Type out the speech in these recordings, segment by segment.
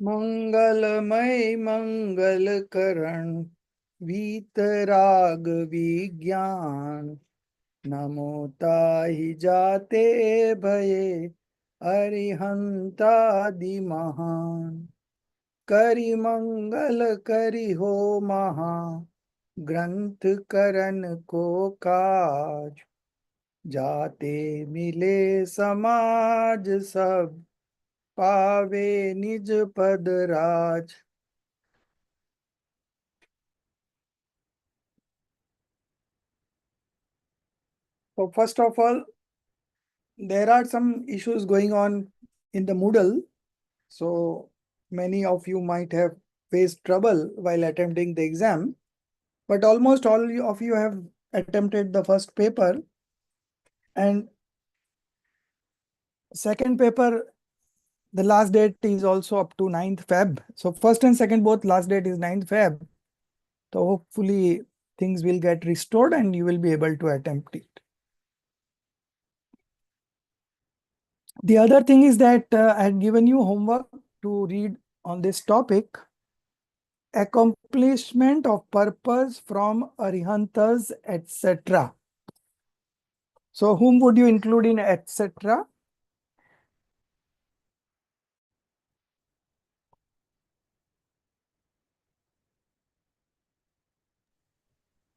मंगलमय मंगल करण वीतराग विज्ञान नमो ताहि जाते भये अरिहंतादि महान करि मंगल करि हो महा ग्रंथ करण को काज जाते मिले समाज सब पावे निज पद राज. So first of all, there are some issues going on in the Moodle. So many of you might have faced trouble while attempting the exam, but almost all of you have attempted the first paper, and second paper, the last date is also up to 9th Feb. So first and second both last date is 9th Feb. So hopefully things will get restored and you will be able to attempt it. The other thing is that I had given you homework to read on this topic, accomplishment of purpose from Arihantas, etc. So whom would you include in etc.?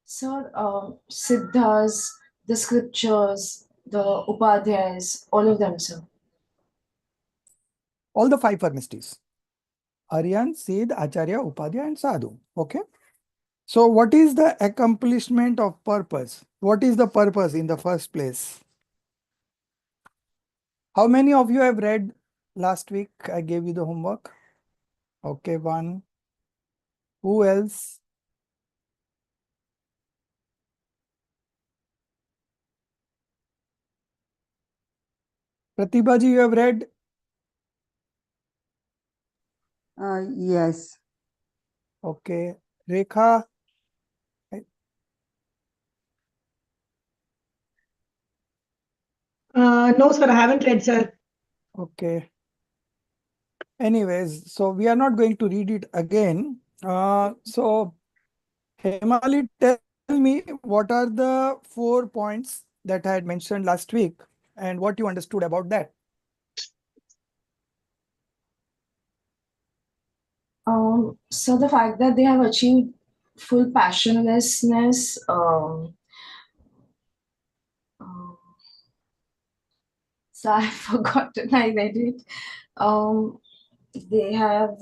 Sir, Siddhas, the scriptures, the Upadhyayas, all of them, sir. All the five Parmistis. Aryan, Siddh, Acharya, Upadhyaya and Sadhu. Okay. So what is the accomplishment of purpose? What is the purpose in the first place? How many of you have read last week? I gave you the homework. Okay, one. Who else? Pratibha ji, you have read? Yes. Okay. Rekha? No, sir, I haven't read, sir. Okay. Anyways, so we are not going to read it again. So, Hemali, tell me what are the 4 points that I had mentioned last week and what you understood about that. So the fact that they have achieved full passionlessness, so I've forgotten, I read it. They have,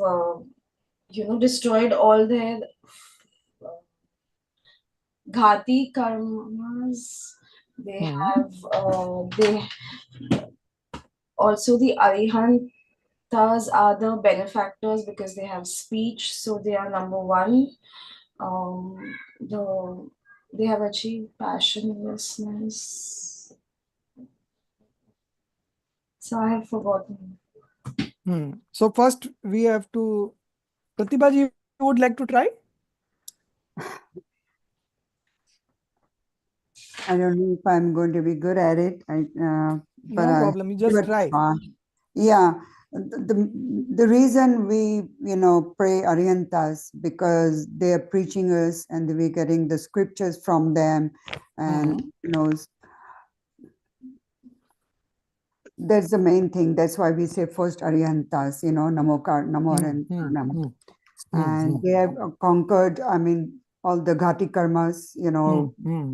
destroyed all their ghati karmas. They have, also the Arihantas are the benefactors because they have speech, so they are number one. They have achieved passionlessness. So I have forgotten. So first we have to, Pratibha ji, you would like to try? I don't know if I'm going to be good at it. No problem, you just try. Yeah, the reason we pray Arihantas because they are preaching us and we're getting the scriptures from them, and that's the main thing. That's why we say first Arihantas, Namo Namo, and they have conquered. I mean, all the ghati karmas,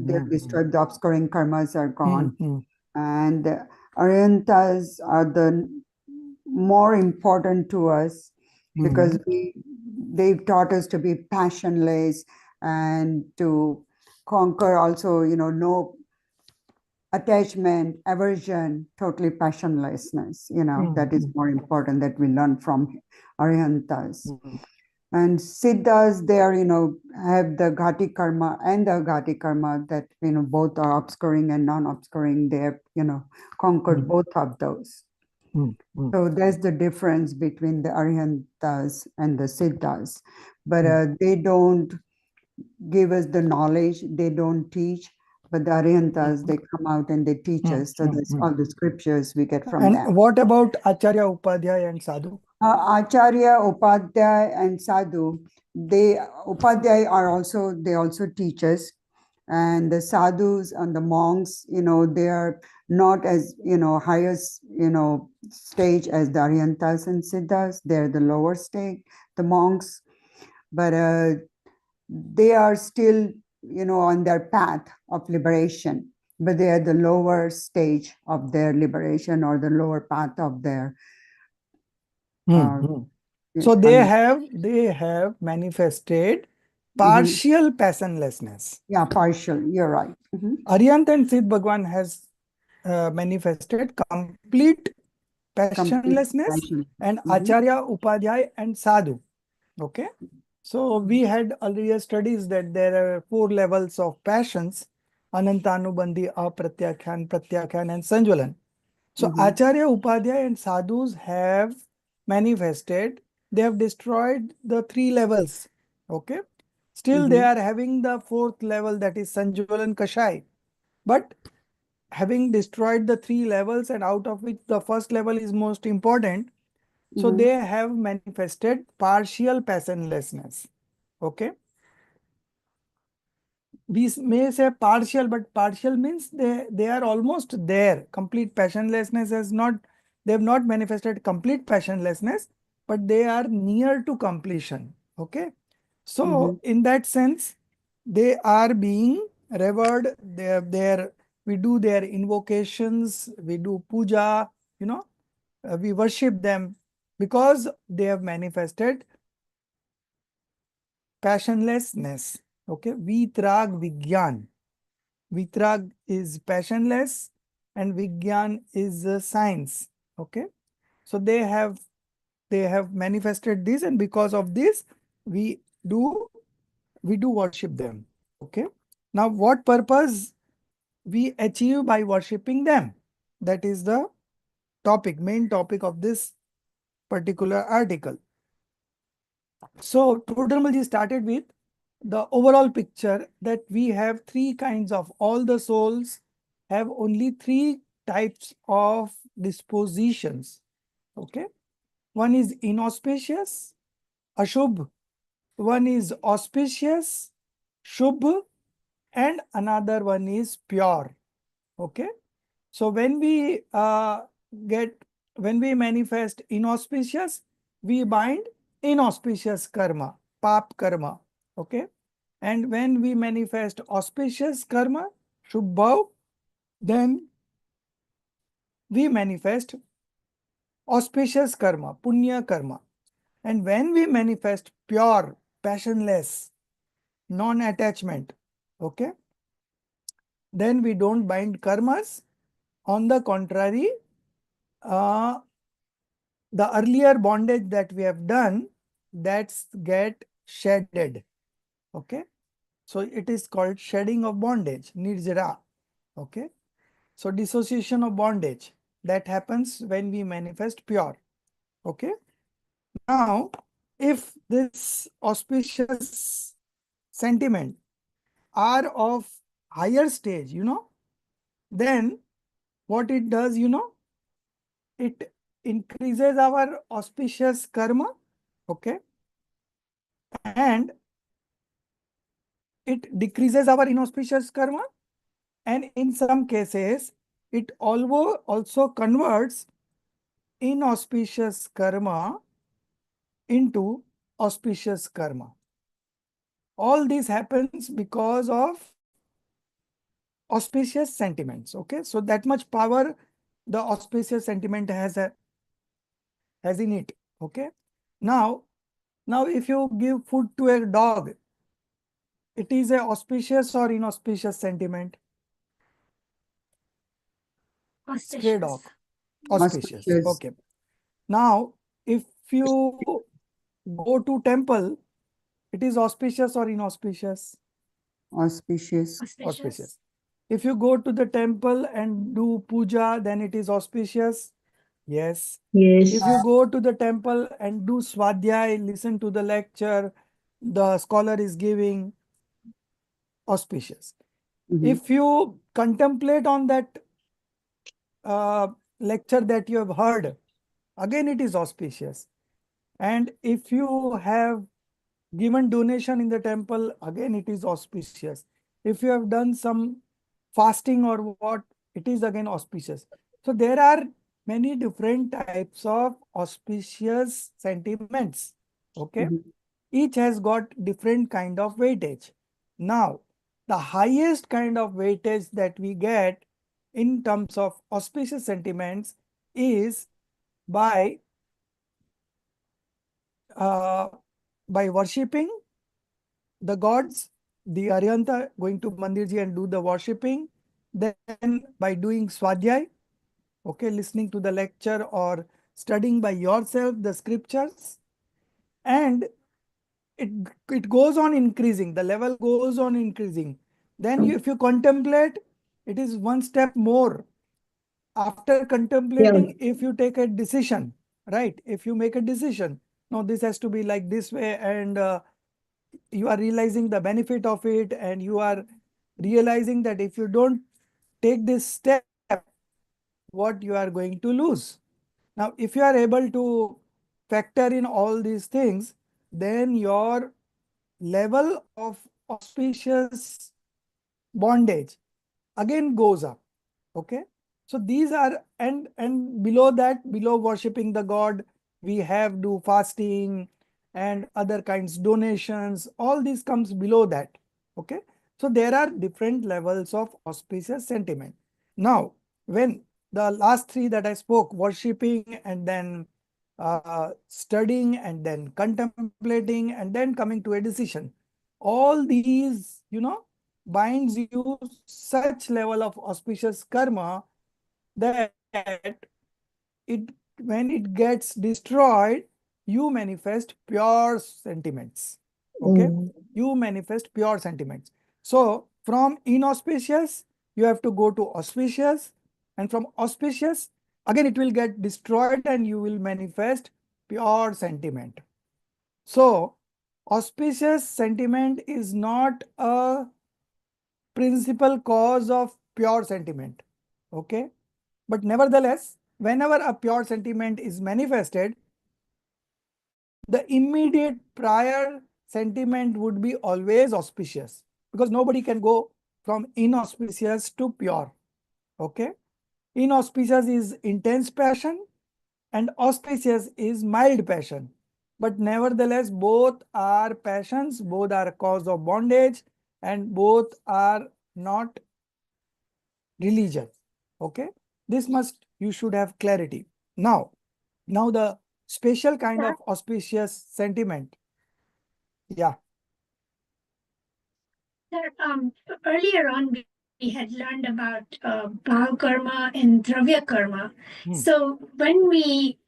they have destroyed, the obscuring karmas are gone, and Arihantas are the more important to us because they've taught us to be passionless and to conquer also, no attachment, aversion, totally passionlessness, that is more important that we learn from Arihantas. And Siddhas, they are, have the ghati karma and the ghati karma that, both are obscuring and non-obscuring. They have, conquered both of those. So that's the difference between the Arihantas and the Siddhas. But they don't give us the knowledge, they don't teach, but the Arihantas, they come out and they teach us. So that's all the scriptures we get from them. And what about Acharya, Upadhyaya and Sadhu? Acharya, Upadhyay, and Sadhu. Upadhyay they also teachers, and the sadhus and the monks, they are not as, highest, stage as the Aryantas and Siddhas. They're the lower stage, the monks, but they are still, on their path of liberation, but they are the lower stage of their liberation or the lower path of their. So they have manifested partial passionlessness. Yeah, partial. You're right. Aryant and Siddh Bhagwan has manifested complete passionlessness, passion. and Acharya, Upadhyay, and Sadhu. Okay. So we had earlier studies that there are 4 levels of passions: Anantanubandhi, Apratyakhan, Pratyakhan, and Sanjwalan. So Acharya, Upadhyay, and Sadhus have manifested. They have destroyed the 3 levels. Okay. Still they are having the 4th level, that is Sanjwalan Kashai. But having destroyed the 3 levels, and out of which the first level is most important, so they have manifested partial passionlessness. Okay. We may say partial, but partial means they are almost there. Complete passionlessness has not, they have not manifested complete passionlessness, but they are near to completion. Okay. So in that sense, they are being revered. We do their invocations, we do puja, we worship them because they have manifested passionlessness. Okay. Vitrag Vigyan. Vitrag is passionless and Vigyan is science. Okay. So they have manifested this, and because of this, we do worship them. Okay. Now, what purpose we achieve by worshipping them? That is the main topic of this particular article. So Todarmaji started with the overall picture that we have 3 kinds of, all the souls have only 3 types of dispositions. Okay. One is inauspicious, Ashubh. One is auspicious, Shubh. And another one is pure. Okay. So when we manifest inauspicious, we bind inauspicious karma, pap karma. Okay. And when we manifest auspicious karma, Shubhav, then we manifest auspicious karma, punya karma. And when we manifest pure, passionless, non-attachment, okay, then we don't bind karmas. On the contrary, the earlier bondage that we have done, that's get shedded. Okay. So it is called shedding of bondage, nirjara. Okay. So dissociation of bondage, that happens when we manifest pure. Okay. Now, if this auspicious sentiment are of higher stage, then what it does, it increases our auspicious karma. Okay. And it decreases our inauspicious karma. And in some cases, it also converts inauspicious karma into auspicious karma. All this happens because of auspicious sentiments. Okay. So that much power the auspicious sentiment has in it. Okay. Now if you give food to a dog, it is a auspicious or inauspicious sentiment? Stray dog. Auspicious. Okay. Now, if you go to temple, it is auspicious or inauspicious? Auspicious. Auspicious. If you go to the temple and do puja, then it is auspicious? Yes. Yes. If you go to the temple and do swadhyay, listen to the lecture, the scholar is giving, auspicious. If you contemplate on that lecture that you have heard, again it is auspicious. And if you have given donation in the temple, again it is auspicious. If you have done some fasting or what, it is again auspicious. So there are many different types of auspicious sentiments. Okay. Mhm. Each has got different kind of weightage. Now, the highest kind of weightage that we get in terms of auspicious sentiments is by uh, by worshipping the gods, the Aryanta, going to Mandirji and do the worshipping, then by doing Swadhyay, okay, listening to the lecture or studying by yourself the scriptures, and it, it goes on increasing, the level goes on increasing. Then if you contemplate, it is one step more. After contemplating, if you take a decision, right? If you make a decision, no, this has to be like this way, and you are realizing the benefit of it, and you are realizing that if you don't take this step, what you are going to lose. Now, if you are able to factor in all these things, then your level of auspicious bondage again goes up. Okay. So these are, and below that, below worshipping the god, we have do fasting and other kinds donations. All this comes below that. Okay. So there are different levels of auspicious sentiment. Now, when the last three that I spoke, worshipping and then studying and then contemplating and then coming to a decision, all these, binds you such level of auspicious karma that it, when it gets destroyed, you manifest pure sentiments. Okay. You manifest pure sentiments. So from inauspicious, you have to go to auspicious, and from auspicious, again it will get destroyed and you will manifest pure sentiment. So auspicious sentiment is not a principal cause of pure sentiment. Okay. But nevertheless, whenever a pure sentiment is manifested, the immediate prior sentiment would be always auspicious, because nobody can go from inauspicious to pure. Okay. Inauspicious is intense passion and auspicious is mild passion. But nevertheless, both are passions, both are a cause of bondage, and both are not religion. Okay. This must, you should have clarity. Now the special kind of auspicious sentiment. Yeah. Sir, earlier on we had learned about bhav karma and dravya karma. So when we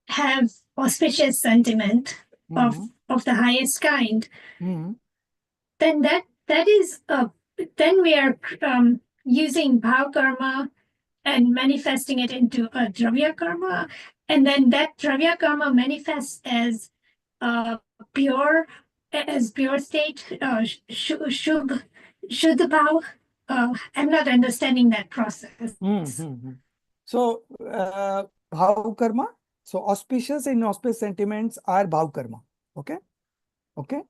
have auspicious sentiment of the highest kind, then that is then we are using bhav karma and manifesting it into a dravya karma, and then that dravya karma manifests as pure state, shubh bhav. I'm not understanding that process. So bhav karma. So auspicious and inauspicious sentiments are bhav karma. Okay. Okay.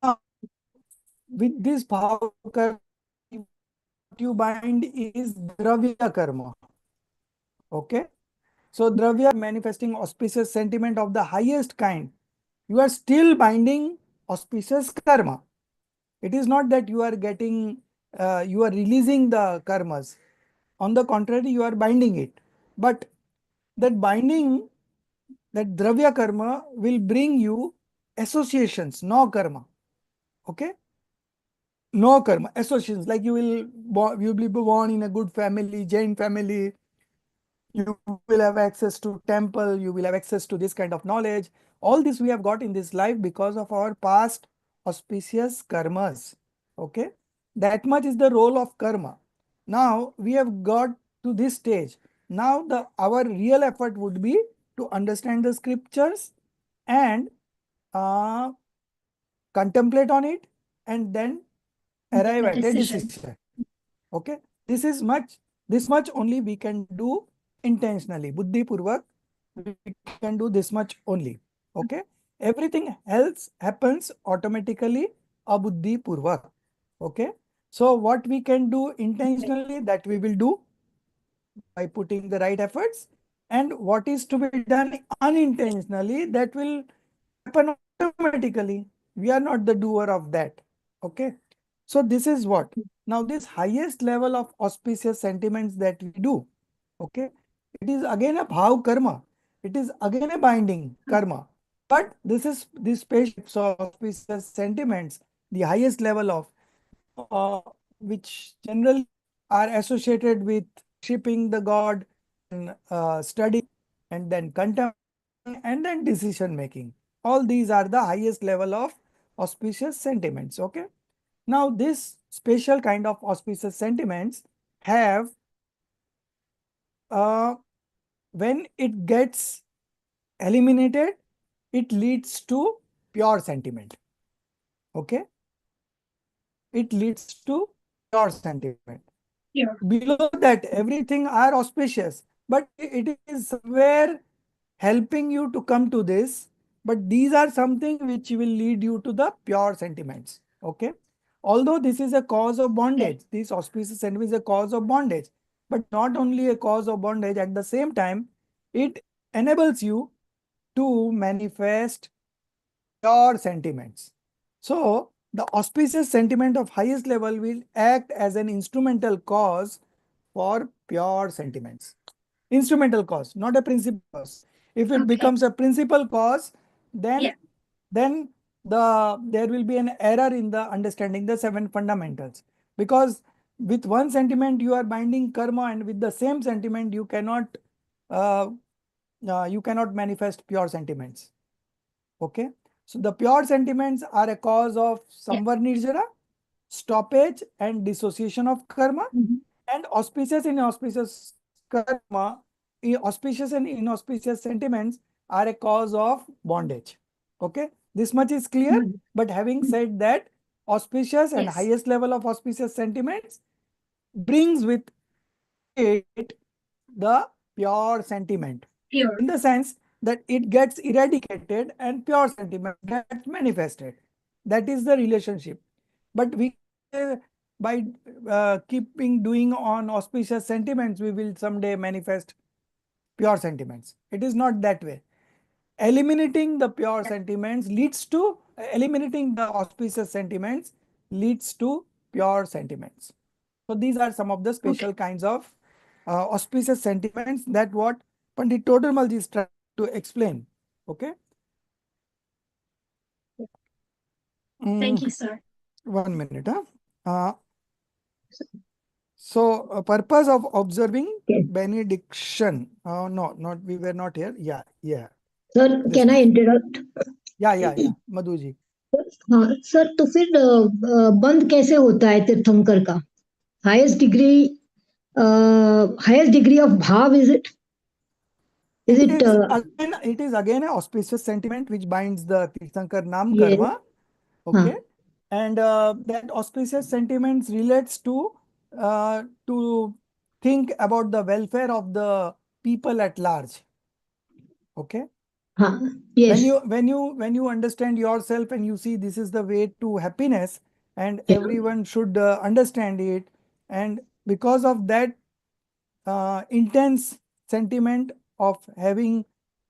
Now with this bhav karma, what you bind is dravya karma. Okay. So dravya manifesting auspicious sentiment of the highest kind. You are still binding auspicious karma. It is not that you are getting, you are releasing the karmas. On the contrary, you are binding it. But that binding, that dravya karma will bring you associations, no karma. Okay? No karma, associations. Like you will be born in a good family, Jain family. You will have access to temple, you will have access to this kind of knowledge. All this we have got in this life because of our past auspicious karmas. Okay. That much is the role of karma. Now we have got to this stage. Now our real effort would be to understand the scriptures and contemplate on it and then arrive at a decision. Okay. This much only we can do intentionally, buddhi purvak, we can do this much only. Okay. Everything else happens automatically abuddhi purvak. Okay. So what we can do intentionally, that we will do by putting the right efforts, and what is to be done unintentionally, that will happen automatically. We are not the doer of that. Okay. So this is what. Now this highest level of auspicious sentiments that we do. Okay. It is again a bhav karma. It is again a binding karma. But this special auspicious sentiments, the highest level of which generally are associated with worshipping the god, and study, and then contemplation, and then decision making. All these are the highest level of auspicious sentiments. Okay. Now this special kind of auspicious sentiments have when it gets eliminated, it leads to pure sentiment. Okay. It leads to pure sentiment. Yeah. Below that, everything are auspicious, but it is somewhere helping you to come to this. But these are something which will lead you to the pure sentiments. Okay. Although this is a cause of bondage, this auspicious sentiment is a cause of bondage, but not only a cause of bondage, at the same time, it enables you to manifest pure sentiments. So the auspicious sentiment of highest level will act as an instrumental cause for pure sentiments. Instrumental cause, not a principal cause. If it becomes a principal cause, then there will be an error in the understanding the 7 fundamentals. Because with one sentiment you are binding karma, and with the same sentiment you cannot manifest pure sentiments. Okay. So the pure sentiments are a cause of samvarnirjara, stoppage and dissociation of karma, and auspicious and inauspicious karma, auspicious and inauspicious sentiments are a cause of bondage. Okay. This much is clear. But having said that, auspicious and highest level of auspicious sentiments brings with it the pure sentiment. Pure. In the sense that it gets eradicated and pure sentiment gets manifested. That is the relationship. But we by keeping doing on auspicious sentiments, we will someday manifest pure sentiments. It is not that way. Eliminating the pure sentiments leads to eliminating the auspicious sentiments leads to pure sentiments. So these are some of the special kinds of auspicious sentiments that what Pandit Todarmal is trying to explain. Okay. Thank you, sir. 1 minute. So purpose of observing benediction. No, not we were not here. Yeah. Sir can I interrupt? Yeah. Madhu ji. हाँ sir, तो फिर बंद कैसे होता है तीर्थंकर का? Highest degree of भाव is it? It is again an auspicious sentiment which binds the Tirthankar Nam Karma. Okay. And that auspicious sentiments relates to think about the welfare of the people at large. Okay. Yes. When you understand yourself and you see this is the way to happiness, and everyone should understand it, and because of that intense sentiment of having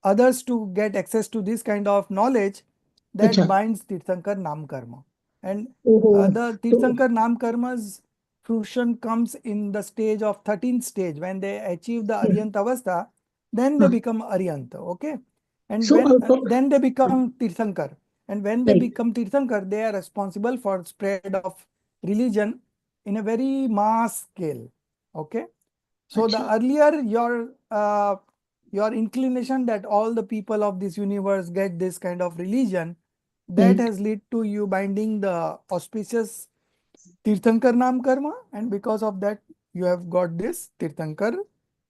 others to get access to this kind of knowledge, that binds Tirthankar Nam Karma. And the Tirthankar Nam Karma's fruition comes in the stage of 13th stage, when they achieve the Aryant Avastha, then they become Aryant. Okay. And then they become Tirthankar. And when they become Tirthankar, they are responsible for spread of religion in a very mass scale. Okay. So the earlier your inclination that all the people of this universe get this kind of religion, that has led to you binding the auspicious Tirthankar Nam Karma, and because of that you have got this Tirthankar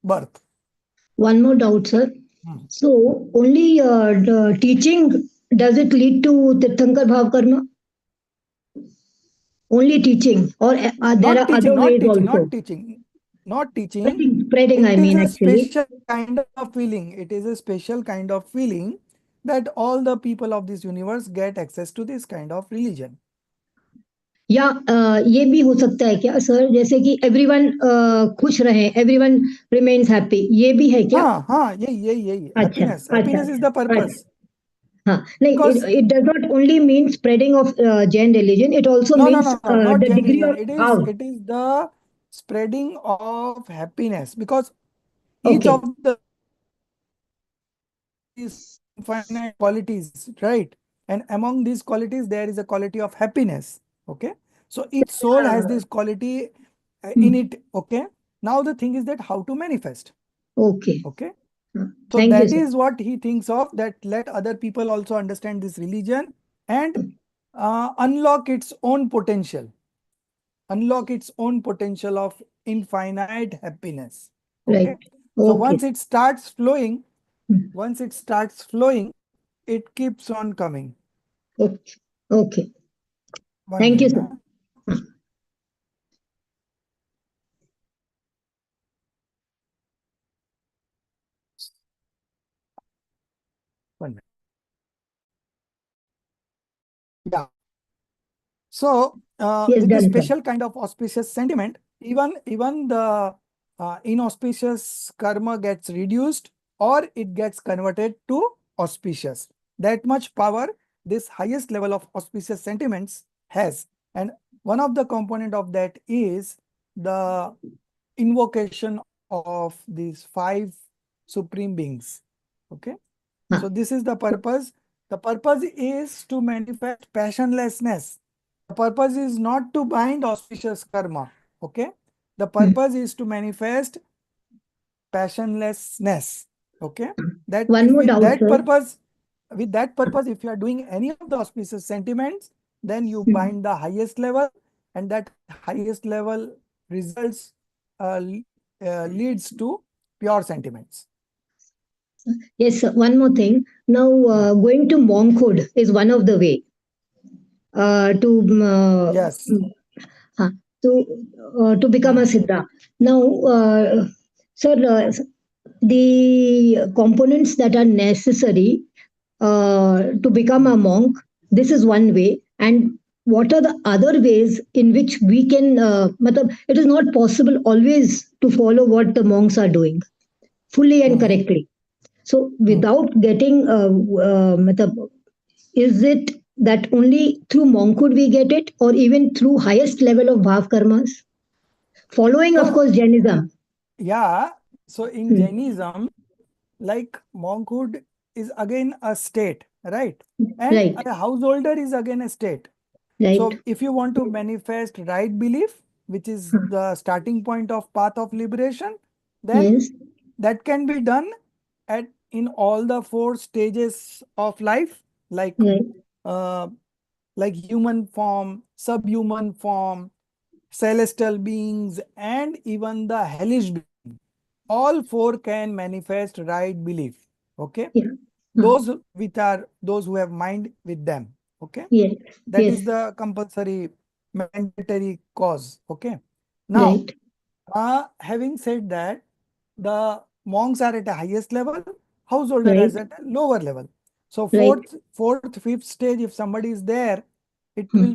birth. One more doubt, sir. So only the teaching, does it lead to Tirthankar Bhav Karma? Only teaching, or there are other ways also? Not teaching. not teaching. Spreading, I It is mean, a actually. special kind of feeling. It is a special kind of feeling that all the people of this universe get access to this kind of religion. या ये भी हो सकता है क्या sir, जैसे कि everyone खुश रहे, एवरीवन रिमेन्स हैप्पी, ये भी है क्या? हाँ, यही अच्छा, happiness. अच्छा, Happiness is the purpose. हाँ, नहीं, Because it does not only mean spreading of Jain religion, it also no, means not the Jain degree religion. of how. It is the spreading of happiness, because each Okay, of the is infinite qualities, right? And among these qualities, there is a quality of happiness. Okay, so each soul has this quality in it. Okay, now the thing is that how to manifest. okay. Okay, Uh, so Thank you, that sir. is what he thinks of, that let other people also understand this religion and unlock its own potential. Unlock its own potential of infinite happiness. Okay. Right. So Okay. once it starts flowing, Hmm. it keeps on coming. Okay. Okay. One Thank you, minute, sir. huh? 1 minute. Yeah. So Yes, with the done, sir. special kind of auspicious sentiment, even the inauspicious karma gets reduced or it gets converted to auspicious. That much power this highest level of auspicious sentiments has. And one of the component of that is the invocation of these 5 supreme beings. Okay. So this is the purpose. The purpose is to manifest passionlessness. The purpose is not to bind auspicious karma. Okay. The purpose is to manifest passionlessness. Okay. That One if more doubt, sir. with that purpose, if you are doing any of the auspicious sentiments, then you bind the highest level, and that highest level results leads to pure sentiments. Yes, sir. One more thing. Now, going to monkhood is one of the way to Yes. huh, to become a siddha. Now, sir, the components that are necessary to become a monk, this is one way. And what are the other ways in which we can, it is not possible always to follow what the monks are doing fully and correctly. So without getting, is it that only through monkhood we get it, or even through highest level of bhav karmas? Following, of So, course, Jainism. yeah. So in Jainism, like monkhood is again a state, right? And Right, a householder is again a state. right. So if you want to manifest right belief, which is the starting point of path of liberation, then Yes, that can be done at in all the 4 stages of life, right. uh, like human form, subhuman form, celestial beings, and even the hellish being. All 4 can manifest right belief. Okay. Yeah. Those who have mind with them. Okay. Yes, That yes, is the compulsory mandatory cause. Okay. Now, right, having said that, the monks are at a highest level, householder is right, at a lower level. So right. fourth, fifth stage, if somebody is there, it Hmm.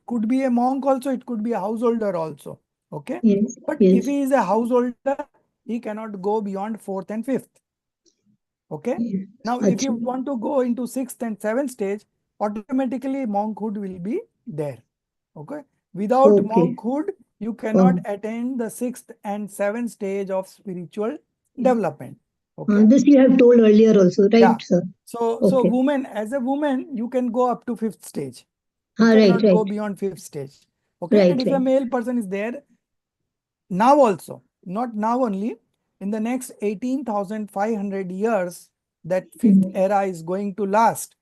could be a monk also, it could be a householder also. Okay. Yes, But if yes, he is a householder, he cannot go beyond 4th and 5th. Okay. yes. Now, if you Achha. want to go into 6th and 7th stage, automatically monkhood will be there. Okay. Without Okay. monkhood, you cannot Oh, attain the 6th and 7th stage of spiritual development. Okay. this you have told earlier also, Yeah. right, sir? So Okay. as a woman, you can go up to 5th stage. You Right, cannot right, go beyond 5th stage. Okay. And right, if a right. male person is there, now also, not now only, in the next 18,500 years, that 5th era is going to last.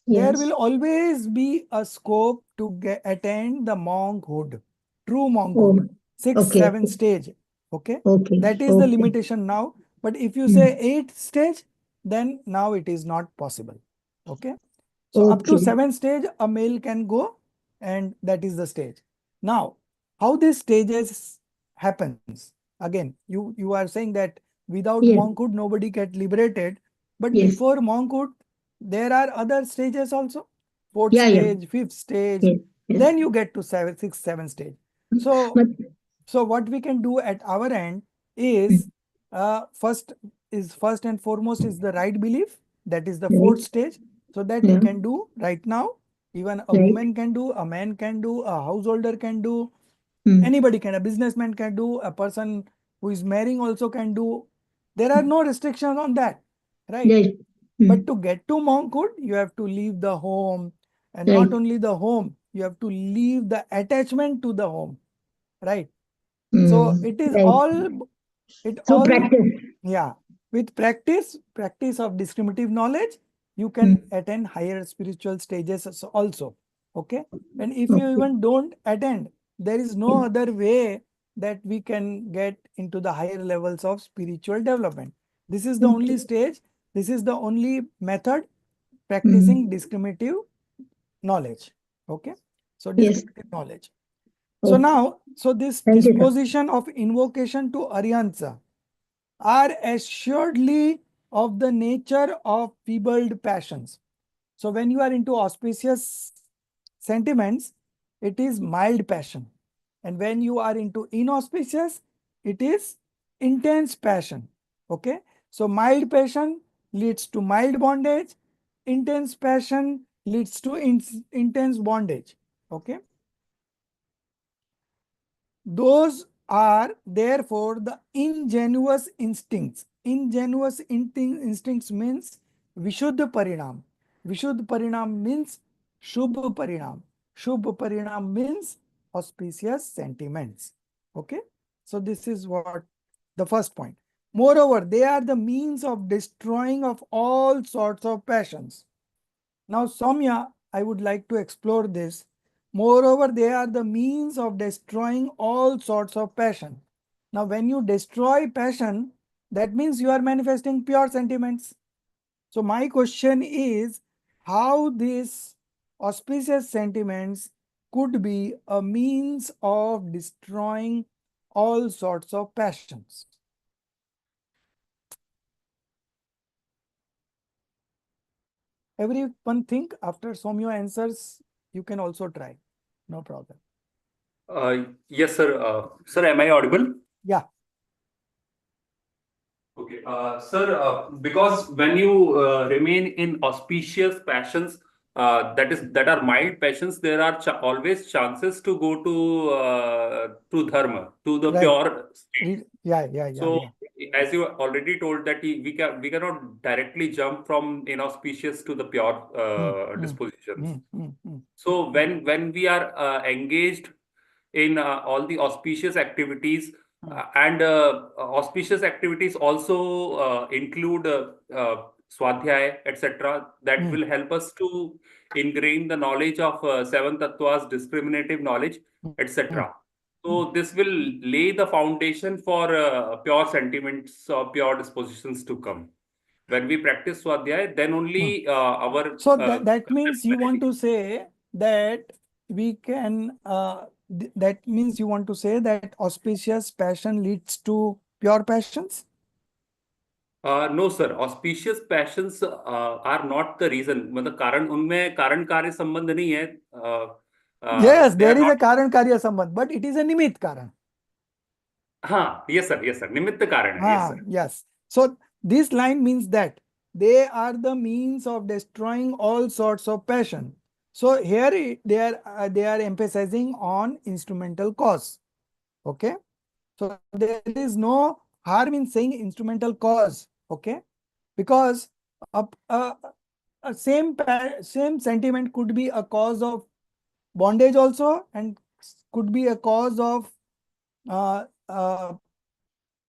There Yes. will always be a scope to attain the monkhood, true Oh, monkhood, 6th, okay, 7th stage. Okay. okay, That is the okay. limitation now. But if you say 8th stage, then now it is not possible. Okay. So up to Okay. 7th stage, a male can go, and that is the stage. Now, how these stages happens. Again, you are saying that without Yes. monkhood, nobody get liberated. But Yes. before monkhood, there are other stages also. Fourth Yeah, yeah. stage, fifth stage. Yes. Yes. Then you get to sixth, seventh stage. So, But, so what we can do at our end mm, is first and foremost is the right belief. That is the right. fourth stage. So that we Yeah. can do right now. Even a Right. woman can do, a man can do, a householder can do, Mm, anybody can, a businessman can do, a person who is marrying also can do. There are no restrictions on that, right? right. But Mm, to get to monkhood, you have to leave the home, and right. not only the home, you have to leave the attachment to the home, right? So Mm, it is right. all, it So all, practice. yeah. With practice of discriminative knowledge, you can Mm, attain higher spiritual stages also. Okay. And if you okay. even don't attend, there is no other way that we can get into the higher levels of spiritual development. This is the only Okay. stage. This is the only method practicing Mm, discriminative knowledge. Okay. So yes. discriminative knowledge. So Okay. now, so this Thank you, sir. disposition of invocation to Aryansa are assuredly of the nature of feebled passions. So when you are into auspicious sentiments, it is mild passion. And when you are into inauspicious, it is intense passion. Okay. So mild passion leads to mild bondage. Intense passion leads to intense bondage. Okay. Those are therefore the ingenuous instincts. Ingenuous instincts means Vishuddha Parinam. Vishuddha Parinam means Shubha Parinam. Shubha Parinam means auspicious sentiments. Okay. So this is what the first point. Moreover, they are the means of destroying of all sorts of passions. Now, Soumya, I would like to explore this. Moreover, they are the means of destroying all sorts of passion. Now, when you destroy passion, that means you are manifesting pure sentiments. So, my question is how these auspicious sentiments could be a means of destroying all sorts of passions. Everyone think after Soumya answers, you can also try. No problem. Yes, sir. Sir, am I audible? Yeah. Okay. Sir, because when you remain in auspicious passions, that are mild passions, there are always chances to go to dharma, to the Right. pure state. Yeah. So, as you already told that we cannot directly jump from inauspicious to the pure dispositions. So when we are engaged in all the auspicious activities, and auspicious activities also include swadhyay, etc., that will help us to ingrain the knowledge of seven tattvas, discriminative knowledge, etc. So this will lay the foundation for pure sentiments or pure dispositions to come. When we practice swadhyay, then only our So that means you want to say that we can, that means you want to say that auspicious passion leads to pure passions? No sir, auspicious passions are not the reason. मतलब कारण उनमें कारण कार्य संबंध नहीं है. Yes, They there are is not. a karan karya sambandh, but it is a nimit karan. हाँ, yes sir, निमित्त कारण है, yes sir. Yes. So this line means that they are the means of destroying all sorts of passion. So here they are emphasizing on instrumental cause. Okay. So there is no harm in saying instrumental cause. Okay. Because a same sentiment could be a cause of bondage also, and could be a cause of uh, uh,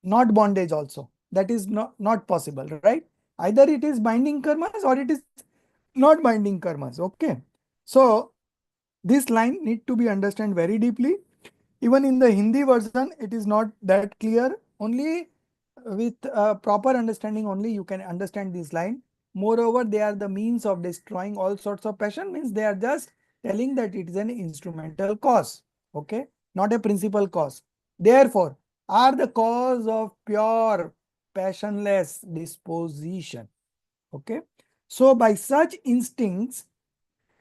not bondage also. That is not possible, right? Either it is binding karmas or it is not binding karmas. Okay. So this line need to be understood very deeply. Even in the Hindi version, it is not that clear. Only with proper understanding only you can understand this line. Moreover, they are the means of destroying all sorts of passion, means they are just telling that it is an instrumental cause. Okay. Not a principal cause. therefore are the cause of pure passionless disposition. Okay. So by such instincts,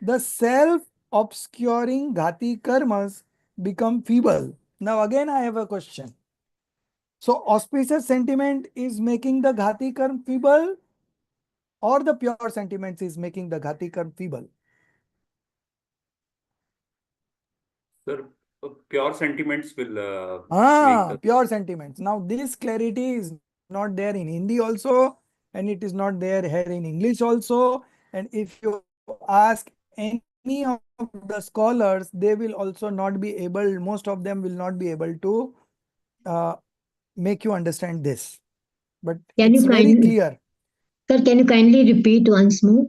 the self-obscuring ghati karmas become feeble. Now again I have a question. So auspicious sentiment is making the ghati karma feeble, or the pure sentiments is making the ghati karma feeble? Sir, pure sentiments will make the. Pure sentiments. Now this clarity is not there in Hindi also, and it is not there here in English also. And if you ask any of the scholars, they will also not be able, most of them will not be able to uh, make you understand this. But Can it's you very kindly, clear. sir, can you kindly repeat once more?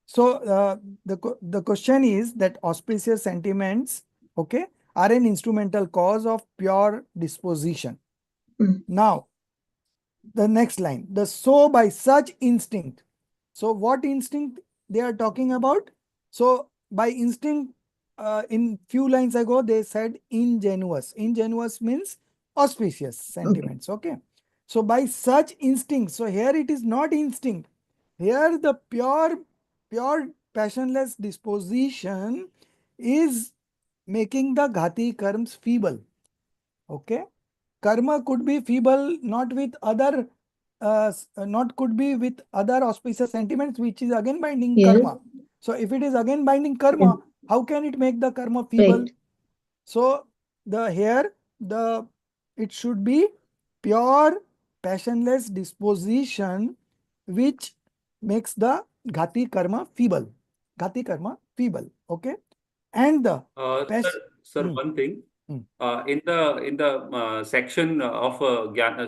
So the question is that auspicious sentiments, okay, are an instrumental cause of pure disposition. Now, the next line, the so by such instinct. So what instinct they are talking about? So by instinct, in few lines ago, they said ingenuous. Ingenuous means auspicious sentiments. Okay. So by such instinct, so here it is not instinct. Here the pure passionless disposition is making the ghati karms feeble. Okay. Karma could be feeble, not with other, not could be with other auspicious sentiments, which is again binding Yes. karma. So if it is again binding karma, how can it make the karma feeble? Right. So it should be pure passionless disposition which makes the ghati karma feeble. Ghati karma feeble. Okay. And the Sir, Hmm. one thing. Hmm. In the section of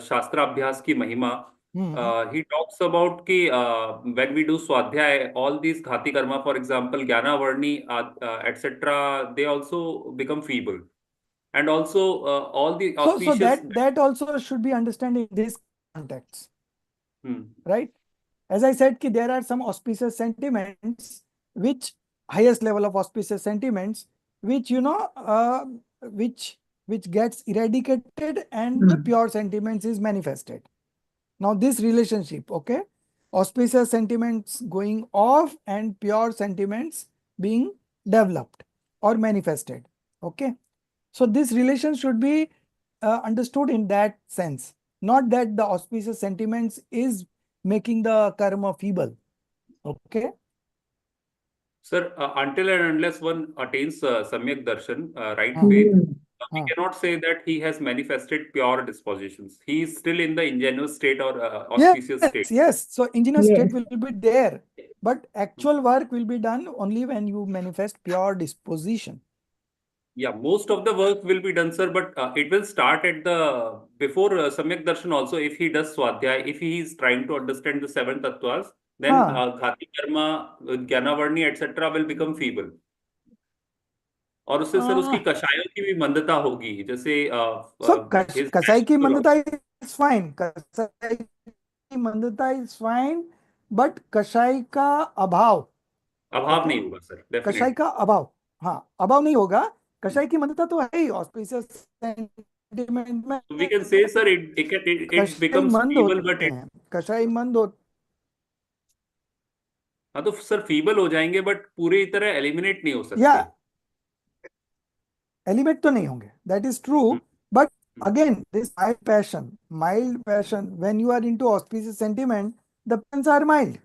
Shastra Abhyas ki Mahima, he talks about ki when we do Swadhyay, all these Ghati Karma, for example, Jnana Varni, etc., they also become feeble. And also all the So auspicious. that also should be understood in this context, Hmm. right? As I said, ki there are some auspicious sentiments, which highest level of auspicious sentiments, which which gets eradicated and the pure sentiments is manifested. Now this relationship, okay, auspicious sentiments going off and pure sentiments being developed or manifested. Okay. So this relation should be understood in that sense, not that the auspicious sentiments is making the karma feeble. Okay. Sir, until and unless one attains Samyak Darshan, right Hmm. faith, we Hmm. cannot say that he has manifested pure dispositions. He is still in the ingenuous state or auspicious state. Yes. So ingenuous Yes. state will be there, but actual work will be done only when you manifest pure disposition. Yeah, most of the work will be done, sir, but it will start at the before Samyak Darshan also. If he does Swadhyay, if he is trying to understand the seven tattvas, then Ghati Karma, Jnanavarni, etc. will become feeble. और उससे sir उसकी कषायों की भी मंदता होगी जैसे So his kasai ki passion will mandata is fine. Kasai ki mandata is fine, but kasai का अभाव, अभाव okay? नहीं होगा सर कषाय डेफिनेटली का अभाव, हाँ, अभाव नहीं होगा. कषाय की मंदता तो है ही ऑस्पिशियस सेंटिमेंट में. We can say sir it कषाय बिकम्स मंद फीबल बट होते इट हैं, कषाय मंद हो. हाँ तो सर फीबल हो जाएंगे बट पूरी तरह एलिमिनेट नहीं हो सकते. या एलिमेंट तो नहीं होंगे, that is true. But again, this mild passion, when you are into auspicious sentiment, the passions are mild.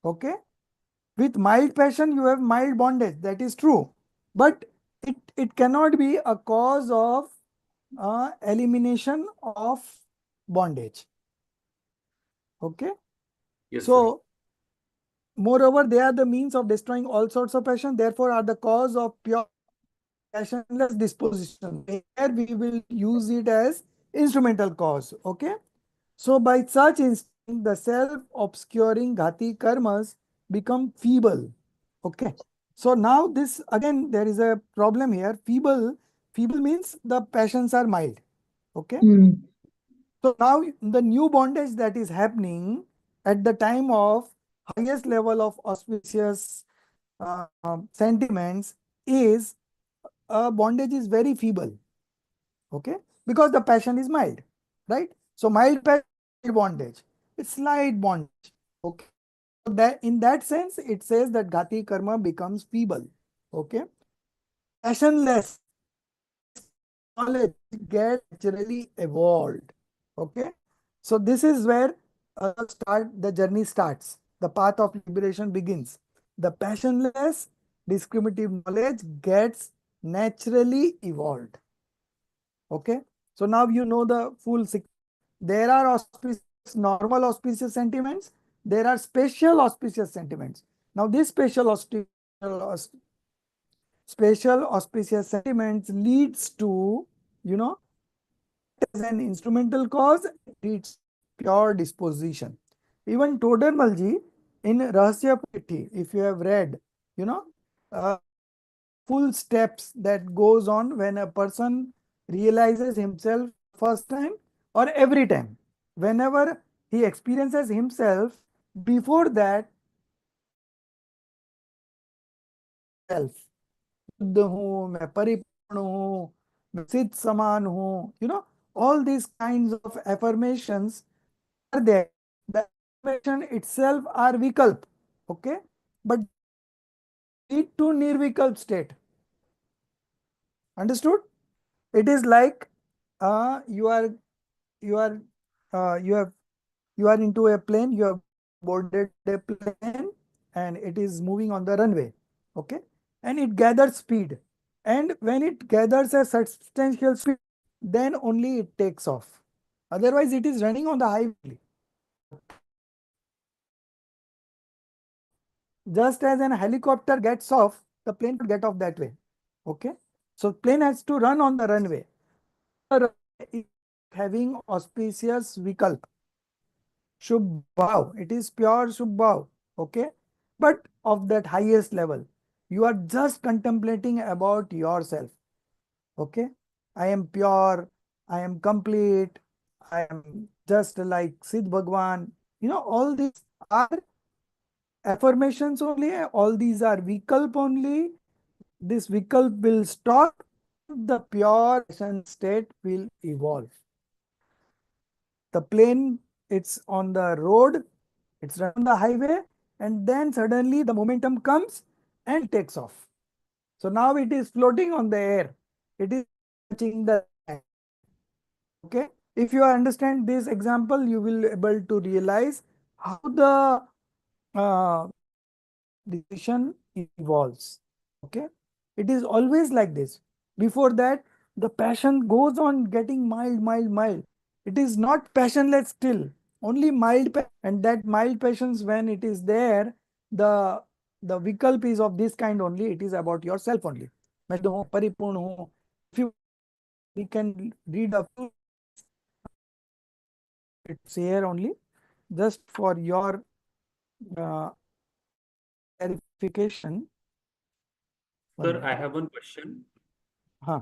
Okay. With mild passion, you have mild bondage. That is true. But it cannot be a cause of elimination of bondage. Okay. Yes, So, sir. moreover, they are the means of destroying all sorts of passion, therefore, are the cause of pure passionless disposition. Here we will use it as instrumental cause. Okay. So by such instinct, the self-obscuring ghati karmas become feeble. Okay. So now this again there is a problem here. Feeble means the passions are mild. Okay. So now the new bondage that is happening at the time of highest level of auspicious sentiments is bondage is very feeble. Okay, because the passion is mild, right? So mild passion, bondage, it's slight bondage. Okay, so that in that sense, it says that Ghati karma becomes feeble. Okay, passionless knowledge gets naturally evolved. Okay, so this is where the journey starts. The path of liberation begins. The passionless discriminative knowledge gets naturally evolved. Okay, so now you know the full sequence. There are auspicious, normal auspicious sentiments. There are special auspicious sentiments. Now, these special auspicious sentiments leads to, you know, as an instrumental cause, it leads pure disposition. Even Todermalji in Rahasya Purithi, if you have read, you know, uh, full steps that goes on when a person realizes himself first time or every time. Whenever he experiences himself, before that, self. शुद्ध हूँ, मैं परिपूर्ण हूँ, मैं सिद्ध समान हूँ, all these kinds of affirmations are there. The affirmation itself are vikalp, okay, but lead to nirvikalp state. Understood? It is like you are you are you have you are into a plane, you have boarded a plane and it is moving on the runway, okay, and it gathers speed, and when it gathers a substantial speed, then only it takes off. Otherwise it is running on the highway. Just as an helicopter gets off, the plane could get off that way. Okay, so plane has to run on the runway. The runway is having auspicious vikalp. Shubh bhav. It is pure Shubh bhav. Okay. But of that highest level, you are just contemplating about yourself. Okay. I am pure. I am complete. I am just like Siddh Bhagwan. All these are affirmations only. All these are vikalp only. This vikalp will stop. The pure state will evolve. The plane, it's on the road, it's on the highway, and then suddenly the momentum comes and takes off. So now it is floating on the air. It is touching the land. Okay. If you understand this example, you will be able to realize how the decision evolves. Okay. It is always like this. Before that, the passion goes on getting mild, mild, mild. It is not passionless still, only mild, and that mild passions, when it is there, the vikalp is of this kind only. It is about yourself only. If you, we can read a few. It's here only, just for your clarification. Sir, I have one question. Huh.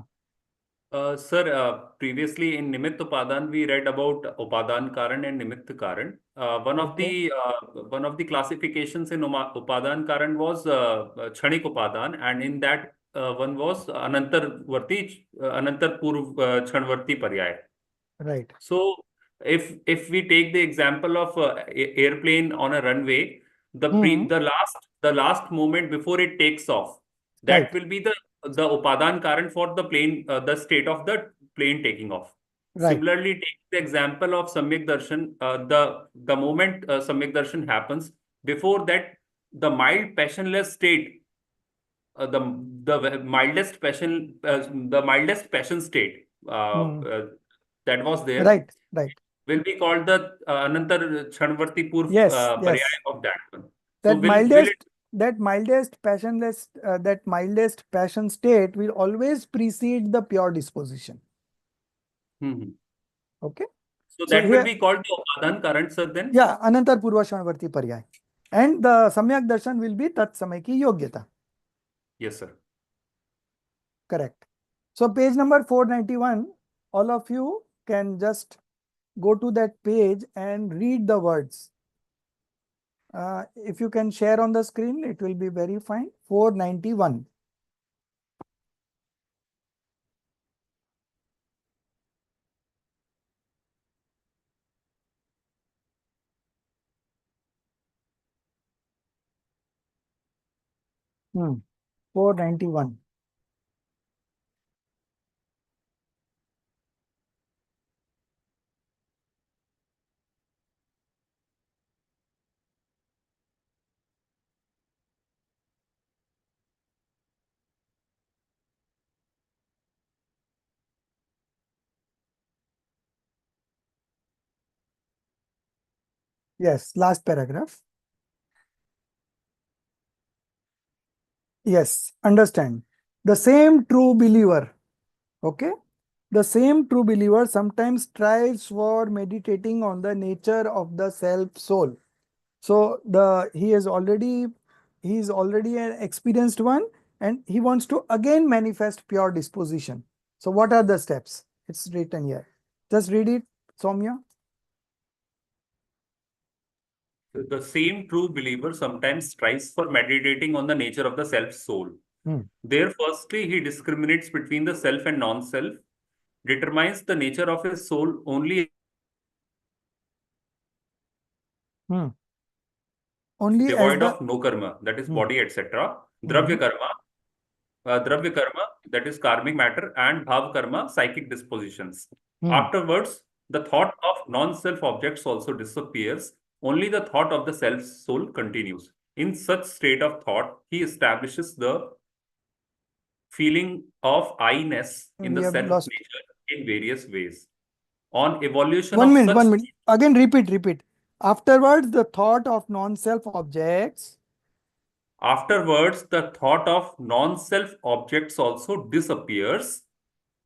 Sir, previously in Nimitt Upadan, we read about Upadan Karan and Nimitt Karan. One of the classifications in Upadan Karan was Chanik Upadan, and in that one was Anantar Purv Chanvarti Paryay. Right. So if we take the example of airplane on a runway, the last moment before it takes off, that will be the Upadan Karan for the plane, the state of the plane taking off. Right. Similarly, take the example of Samyak Darshan. The moment Samyak Darshan happens, before that, the mild passionless state, the mildest passion state that was there. Right. Right. Will be called the Anantar Chanvarti Purv Yes. Paryay Yes. of that one. So That will mildest, it? that mildest passionless, that mildest passion state will always precede the pure disposition. Okay. So that will be called the Upadan Karan, sir, then? Yeah, Anantar Purva Shanvarti Paryay. And the Samyak Darshan will be Tat Samay Ki Yogyata. Yes, sir. Correct. So page number 491, all of you can just go to that page and read the words. If you can share on the screen, it will be very fine. 491. 491. Yes, last paragraph. Yes, understand. The same true believer, okay? The same true believer sometimes strives for meditating on the nature of the self soul. So he is already an experienced one, and he wants to again manifest pure disposition. So what are the steps? It's written here. Just read it, Soumya. The same true believer sometimes strives for meditating on the nature of the self-soul. There, firstly, he discriminates between the self and non-self, determines the nature of his soul only Only as devoid the of no karma, that is body, etc. Dravya karma, that is karmic matter, and bhav karma, psychic dispositions. Afterwards, the thought of non-self objects also disappears. Only the thought of the self-soul continues. In such state of thought, he establishes the feeling of I-ness in we the have self lost. nature in various ways. On evolution One of minute, such 1 minute. Again, repeat. Afterwards, the thought of non-self objects. Afterwards, the thought of non-self objects also disappears.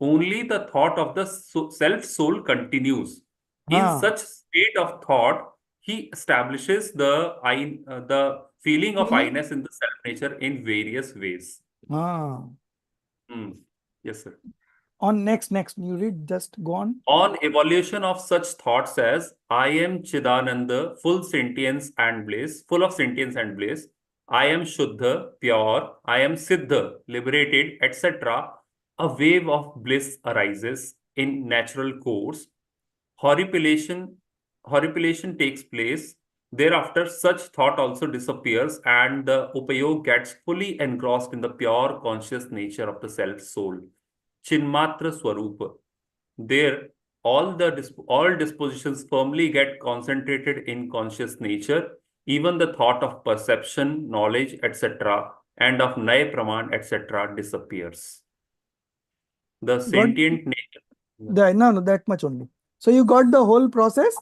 Only the thought of the self-soul continues. In such state of thought, he establishes the feeling of I-ness in the self-nature in various ways. Yes, sir. On next, you read, just go on. On evolution of such thoughts as I am Chidananda, full of sentience and bliss, I am Shuddha, pure, I am Siddha, liberated, etc., a wave of bliss arises in natural course. Horripilation takes place. Thereafter, such thought also disappears, and the upayog gets fully engrossed in the pure conscious nature of the self-soul. Chinmatra Swarupa. There, all dispositions firmly get concentrated in conscious nature, even the thought of perception, knowledge, etc., and of Naya Praman, etc., disappears. The sentient nature. No, that much only. So you got the whole process.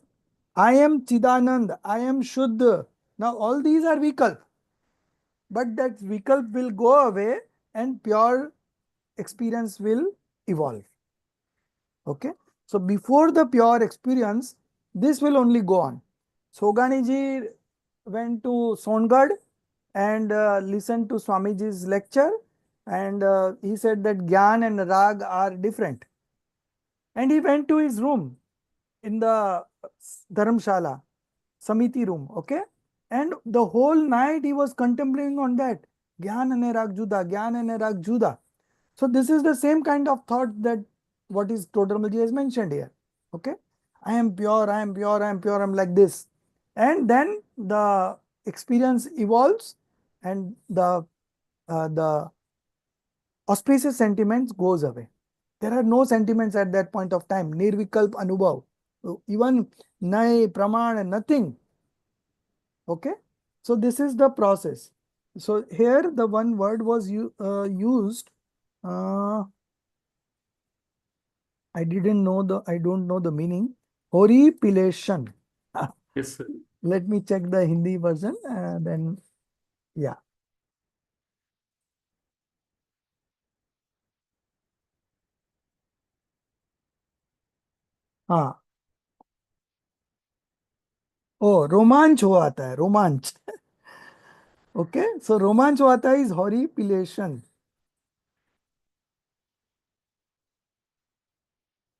I am Chidanand, I am Shuddha. Now all these are vikalp, but that vikalp will go away and pure experience will evolve. Okay. So before the pure experience, this will only go on. Soganiji went to Songad and listened to Swamiji's lecture, and he said that Gyan and Rag are different. And he went to his room in the Dharamshala, Samiti room, okay? And the whole night he was contemplating on that. Gyan and Rag Juda, Gyan and Rag Juda. So this is the same kind of thought that what is Todarmaji has mentioned here. Okay? I am pure, I am pure, I am pure, I'm like this. And then the experience evolves and the auspicious sentiments goes away. There are no sentiments at that point of time. Nirvikalp Anubhav. Even Nai, Praman and nothing. Okay. So this is the process. So here the one word was used. I don't know the meaning. Horripilation. Yes, sir. Let me check the Hindi version. Then, yeah. हाँ ओ रोमांच हुआ है रोमांच okay, so रोमांच हुआ है is horripilation.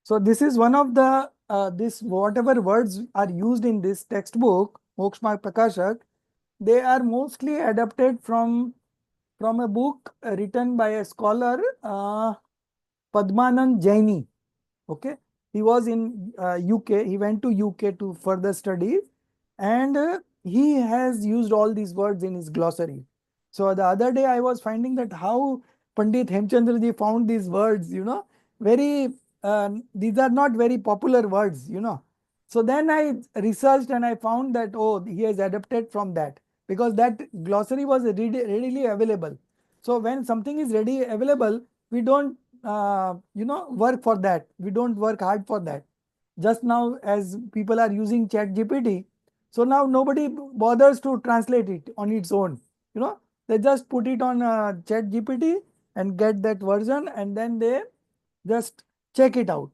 So this is one of the this whatever words are used in this textbook Moksha Marg Prakashak, they are mostly adapted from a book written by a scholar Padmanand Jaini. Okay, he was in UK. He went to UK to further studies, and he has used all these words in his glossary. So the other day I was finding that how Pandit Hemchandra ji found these words, very, these are not very popular words, So then I researched and I found that, oh, he has adapted from that, because that glossary was readily available. So when something is ready available, we don't, work for that. We don't work hard for that. Just now, as people are using Chat GPT, so now nobody bothers to translate it on its own. They just put it on Chat GPT and get that version, and then they just check it out.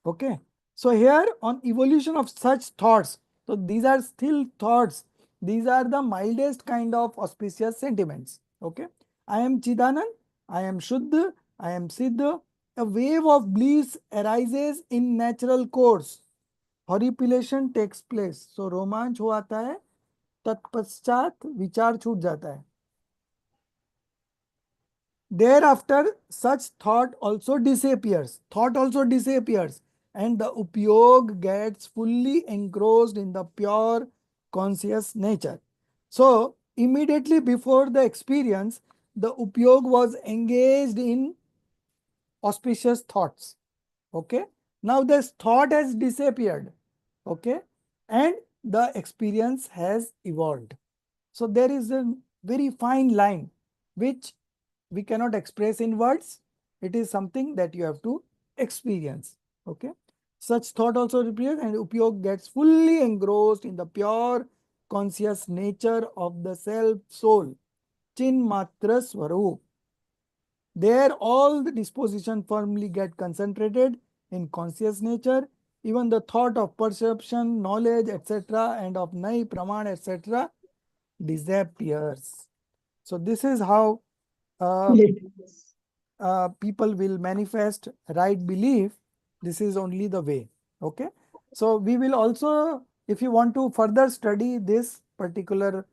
Okay. So here on evolution of such thoughts, so these are still thoughts. These are the mildest kind of auspicious sentiments. Okay. I am Chidanand, I am Shuddha, I am Siddha. A wave of bliss arises in natural course. Horripilation takes place. So रोमांच हो आता है, तत्पश्चात विचार छूट जाता है. Thereafter, such thought also disappears. And the upyog gets fully engrossed in the pure conscious nature. So, immediately before the experience, the upyog was engaged in auspicious thoughts. Okay. Now, this thought has disappeared. Okay. And the experience has evolved. So, there is a very fine line which we cannot express in words. It is something that you have to experience. Okay. Such thought also appears, and upyog gets fully engrossed in the pure conscious nature of the self soul. Chin matra swarup. There all the disposition firmly get concentrated in conscious nature. Even the thought of perception, knowledge, etc. and of nai, praman, etc. disappears. So this is how people will manifest right belief. This is only the way. Okay. So we will also, if you want to further study this particular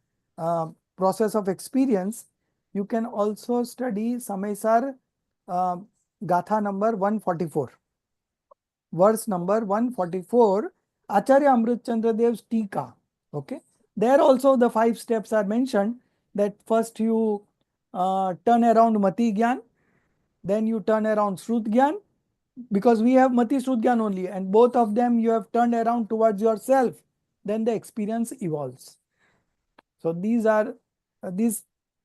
process of experience, you can also study Samaisar Gatha number 144. Verse number 144, Acharya Amrit Chandra Dev's Tika. Okay. There also the 5 steps are mentioned, that first you turn around Mati Gyan, then you turn around Shrut Gyan, because we have Mati Shrut Gyan only, and both of them you have turned around towards yourself, then the experience evolves. So these are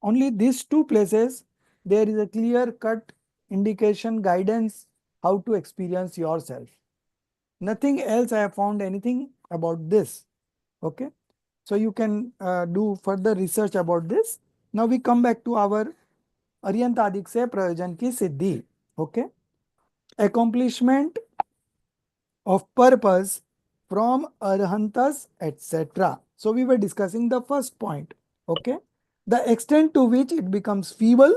only these 2 places there is a clear cut indication, guidance how to experience yourself. Nothing else I have found anything about this. Okay. So you can do further research about this. Now we come back to our Aryantadik se prayojan ki siddhi. Okay. Accomplishment of purpose from arhantas, etc. So we were discussing the first point. Okay. The extent to which it becomes feeble,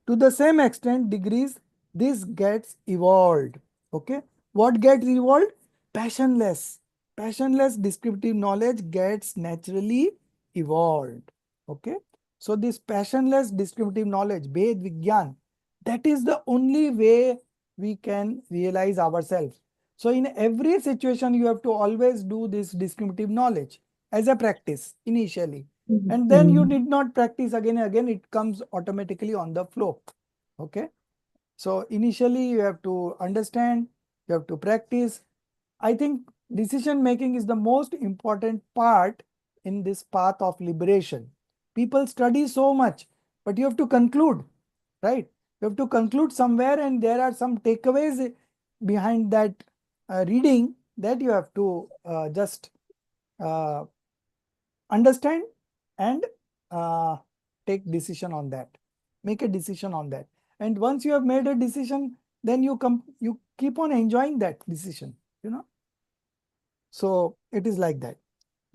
to the same extent degrees this gets evolved. Okay. What gets evolved? Passionless. Passionless descriptive knowledge gets naturally evolved. Okay. So this passionless descriptive knowledge, Ved Vigyan, that is the only way we can realize ourselves. So in every situation, you have to always do this descriptive knowledge as a practice initially. And then you need not practice again and again, it comes automatically on the flow. Okay. So initially you have to understand, you have to practice. I think decision making is the most important part in this path of liberation. People study so much, but you have to conclude, right? You have to conclude somewhere, and there are some takeaways behind that reading that you have to just understand and take decision on that. Make a decision on that. And once you have made a decision, then you keep on enjoying that decision, So it is like that.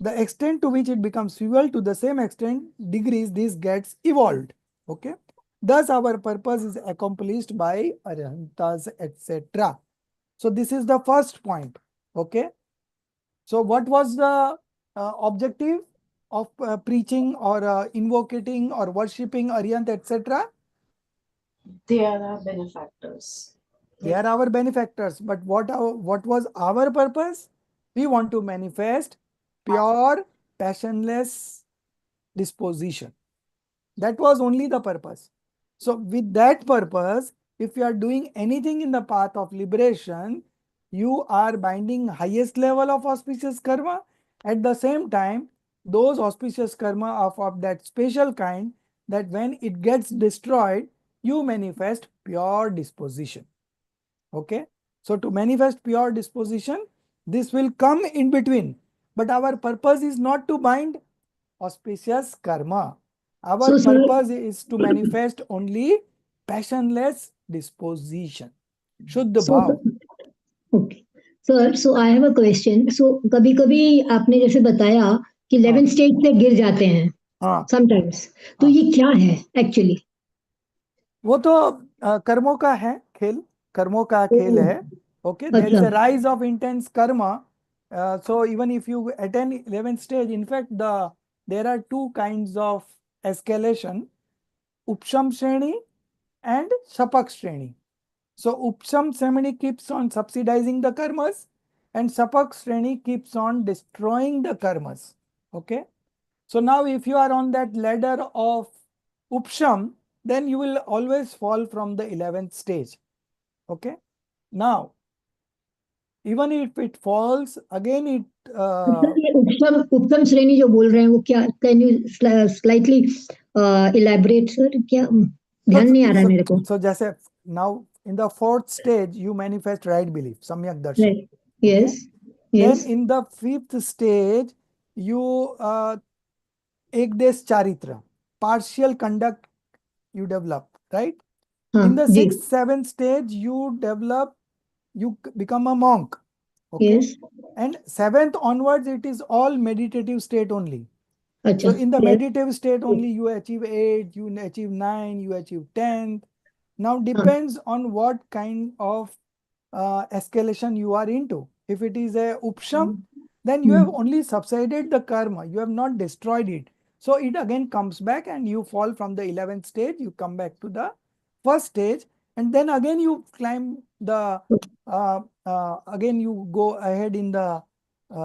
The extent to which it becomes fuel, to the same extent degrees this gets evolved. Okay. Thus our purpose is accomplished by arhantas, etc. So this is the first point. Okay. So what was the objective of preaching or invocating or worshipping Aryant, etc.? They are our benefactors. They are our benefactors. But what was our purpose? We want to manifest pure, passionless disposition. That was only the purpose. So with that purpose, if you are doing anything in the path of liberation, you are binding highest level of auspicious karma. At the same time, those auspicious karma of that special kind that when it gets destroyed, you manifest pure disposition. Okay. So to manifest pure disposition, this will come in between. But our purpose is not to bind auspicious karma. Our So, sir, purpose is to manifest only passionless disposition. Shuddha so bhav. okay. So I have a question. So कभी कभी आपने जैसे बताया कि 11 हाँ stage से गिर जाते हैं हाँ sometimes. तो हाँ ये क्या है actually? वो तो कर्मों का है खेल, कर्मों का खेल है. Okay, there is अच्छा. a rise of intense karma. So even if you attain 11th stage, in fact, there are two kinds of escalation: Upsham Shreni and Shapak Shreni. So Upsham Shreni keeps on subsidizing the karmas, and Shapak Shreni keeps on destroying the karmas. Okay. So now if you are on that ladder of Upsham, then you will always fall from the 11th stage. Okay. Now, even if it falls, again it sir ये उपसम श्रेणी जो बोल रहे हैं वो क्या? Can you slightly elaborate sir? क्या ध्यान नहीं आ रहा है मेरे को. so just now in the 4th stage you manifest right belief, samyak darshan. Right. Yes. Okay. Yes. Then in the 5th stage you ekdesh charitra, partial conduct you develop, right? हाँ In the ji. 6th 7th stage you develop, you become a monk. Okay. Yes. And 7th onwards it is all meditative state only. अच्छा. So in the Yes. meditative state only you achieve 8, you achieve 9, you achieve 10th. Now हाँ. depends on what kind of escalation you are into. If it is a upsham, then you have only subsided the karma, you have not destroyed it. So it again comes back and you fall from the 11th stage, you come back to the first stage, and then again you climb the, again you go ahead in the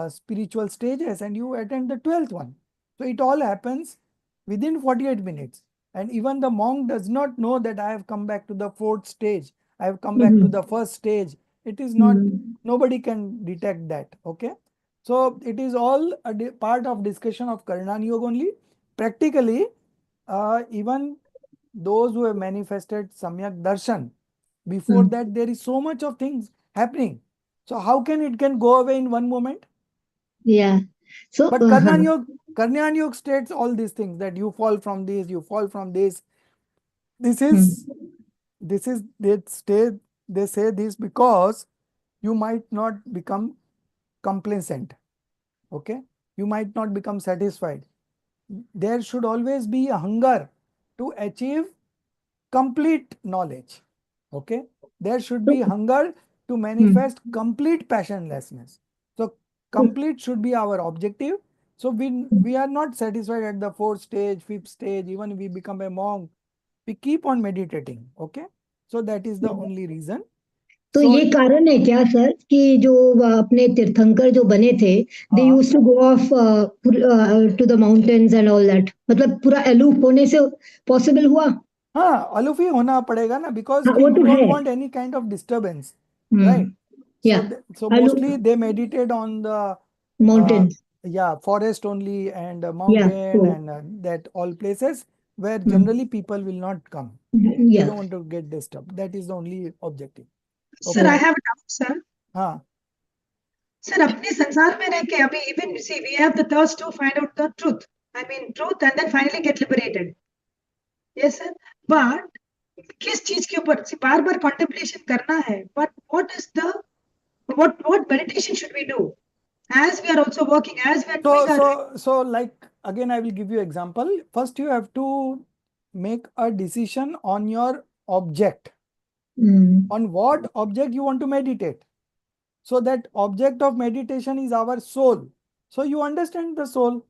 spiritual stages and you attend the 12th one. So it all happens within 48 minutes. And even the monk does not know that I have come back to the 4th stage, I have come back to the first stage. It is not, nobody can detect that. Okay. So it is all a part of discussion of Karnan Yoga only. Practically, even those who have manifested Samyak Darshan, before that there is so much of things happening. So how can it can go away in one moment? Yeah. So But Karnan Yoga states all these things, that you fall from this, you fall from this. This is they say this because you might not become complacent. Okay. You might not become satisfied. There should always be a hunger to achieve complete knowledge. Okay. There should be hunger to manifest complete passionlessness. So complete should be our objective. So we are not satisfied at the 4th stage, 5th stage, even we become a monk, we keep on meditating. Okay. So that is the only reason. तो So ये कारण है क्या sir कि जो अपने तीर्थंकर जो बने थे, they used to go off to the mountains and all that, मतलब पूरा अलूप होने से पॉसिबल हुआ? हाँ, अलूफी होना पड़ेगा ना, because हाँ, कि वो you तो don't है. want any kind of disturbance, right? So या so aloof mostly they meditate on the mountains. yeah, forest only and या mountain and that all places where generally people will not come. They या don't want to get disturbed. That is the only objective. Sir, I have a doubt, sir. हाँ Sir, अपने संसार में रह के अभी even see we have the thirst to find out the truth. I mean truth and then finally get liberated. Yes, sir. But किस चीज के ऊपर बार बार contemplation करना है? But what is the what meditation should we do? As we are also working, as we are doing our so like again I will give you example. First you have to make a decision on your object. On what object you want to meditate. So that object of meditation is our soul. So you understand the soul.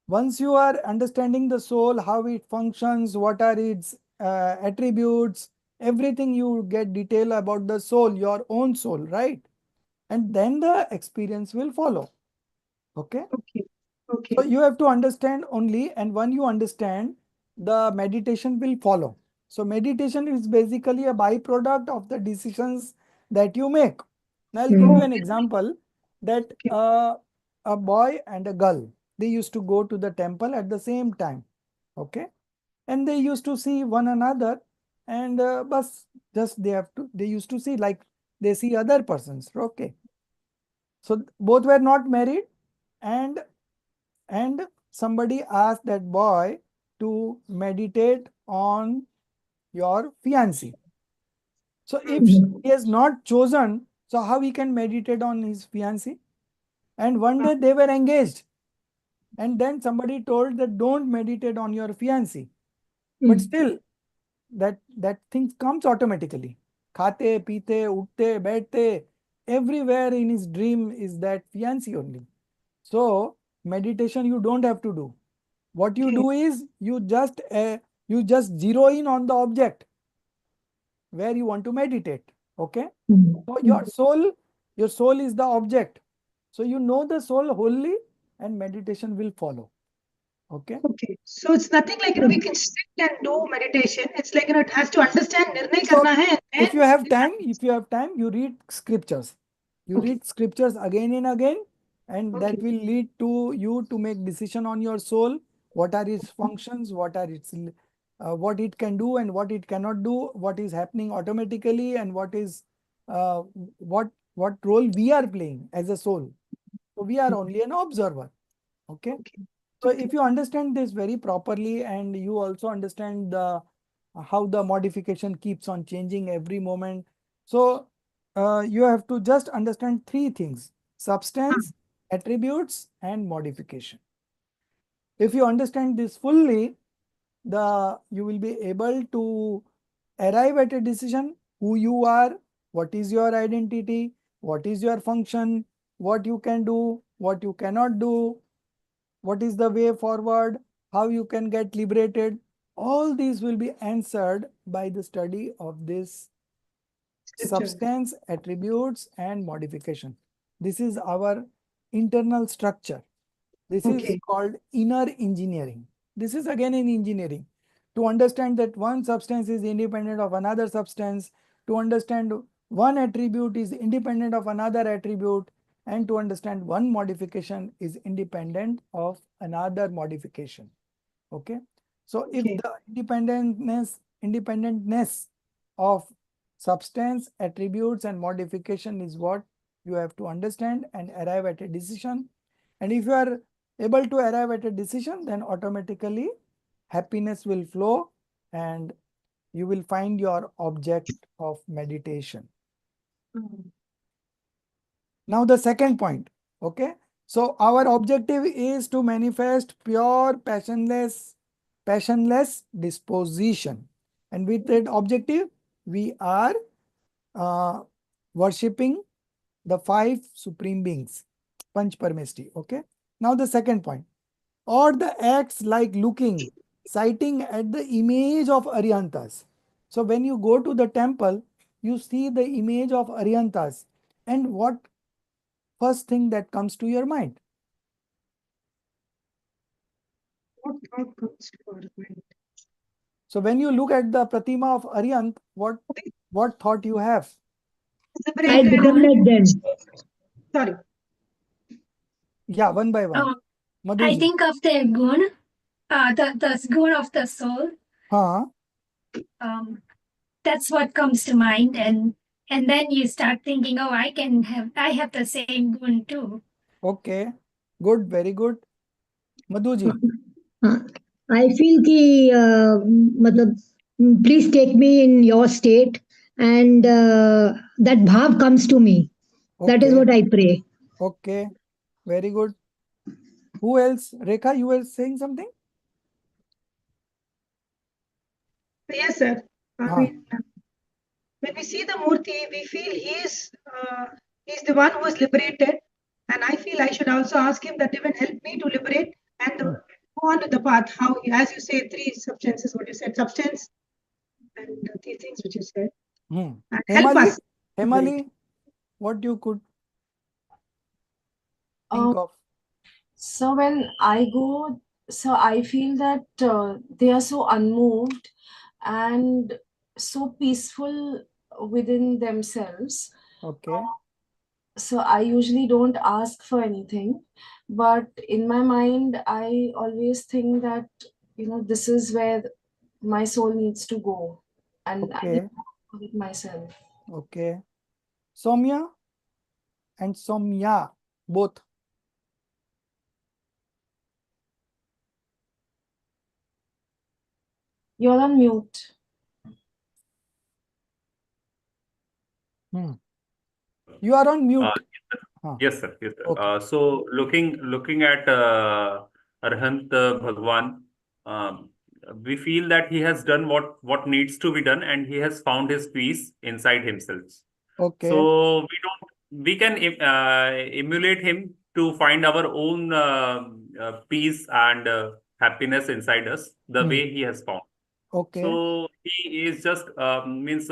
Once you are understanding the soul, how it functions, what are its attributes, everything, you get detail about the soul, your own soul, right? And then the experience will follow. Okay. okay. So you have to understand only, and when you understand, the meditation will follow. So meditation is basically a byproduct of the decisions that you make. Now I'll give you an example that a boy and a girl, they used to go to the temple at the same time. Okay. And they used to see one another, and they used to see like they see other persons. Okay. So both were not married, and somebody asked that boy to meditate on your fiancé. So if he has not chosen, so how he can meditate on his fiancé? And one day they were engaged, and then somebody told that don't meditate on your fiancé. But still, that thing comes automatically. Khate, peete, utte, baithte, everywhere in his dream is that fiancé only. So meditation you don't have to do. What you do is you just zero in on the object where you want to meditate. Okay. So your soul is the object. So you know the soul wholly, and meditation will follow. Okay. Okay. So it's nothing like, we can sit and do meditation. It's like, it has to understand, nirnay So karna hai. if you have time, you read scriptures. You read scriptures again and again, and that will lead to you to make decision on your soul. What are its functions? What are its what it can do and what it cannot do? What is happening automatically, and what is what role we are playing as a soul. So we are only an observer. Okay. So if you understand this very properly, and you also understand the how the modification keeps on changing every moment. So you have to just understand three things: substance, attributes, and modification. If you understand this fully, you will be able to arrive at a decision: who you are, what is your identity, what is your function, what you can do, what you cannot do, what is the way forward, how you can get liberated. All these will be answered by the study of this substance, attributes, and modification. This is our internal structure. This is called inner engineering. This is again in engineering. To understand that one substance is independent of another substance, to understand one attribute is independent of another attribute, and to understand one modification is independent of another modification. Okay. So if the independentness of substance, attributes, and modification is what you have to understand and arrive at a decision. And if you are able to arrive at a decision, then automatically happiness will flow and you will find your object of meditation. Now the second point. Okay. So our objective is to manifest pure passionless disposition. And with that objective, we are worshipping the 5 supreme beings, Panch Parameshti. Okay. Now the second point. Or the acts like looking, sighting at the image of Aryantas. So when you go to the temple, you see the image of Aryantas. And what first thing that comes to your mind? What thought comes to our mind? So when you look at the Pratima of Aryant, what thought you have? I become like them. Sorry. Yeah, one by one. I think of the gun, the gun of the soul. That's what comes to mind, and then you start thinking, oh, I have the same gun too. Okay, good, very good. Madhuji. I feel कि मतलब please take me in your state, and that bhav comes to me. That is what I pray. Okay, very good. Who else? Rekha, you were saying something? Yes, sir. I mean, when we see the Murti, we feel he's the one who is liberated, and I feel I should also ask him that even help me to liberate and go on to the path. How, as you say, 3 substances. What you said, substance, and 3 things which you said. And help us. Hemali, what you could think of? So when I go So I feel that they are so unmoved and so peaceful within themselves. Okay. So I usually don't ask for anything, but in my mind, I always think that, this is where my soul needs to go, and I need Okay. to go with myself. Okay. Soumya and Soumya, both. You're on mute. You are on mute. Yes, sir. Yes, sir. Okay. So looking at Arhant Bhagwan, um, we feel that he has done what needs to be done, and he has found his peace inside himself. Okay. So we can emulate him to find our own peace and happiness inside us, the way he has found. Okay. So he is just means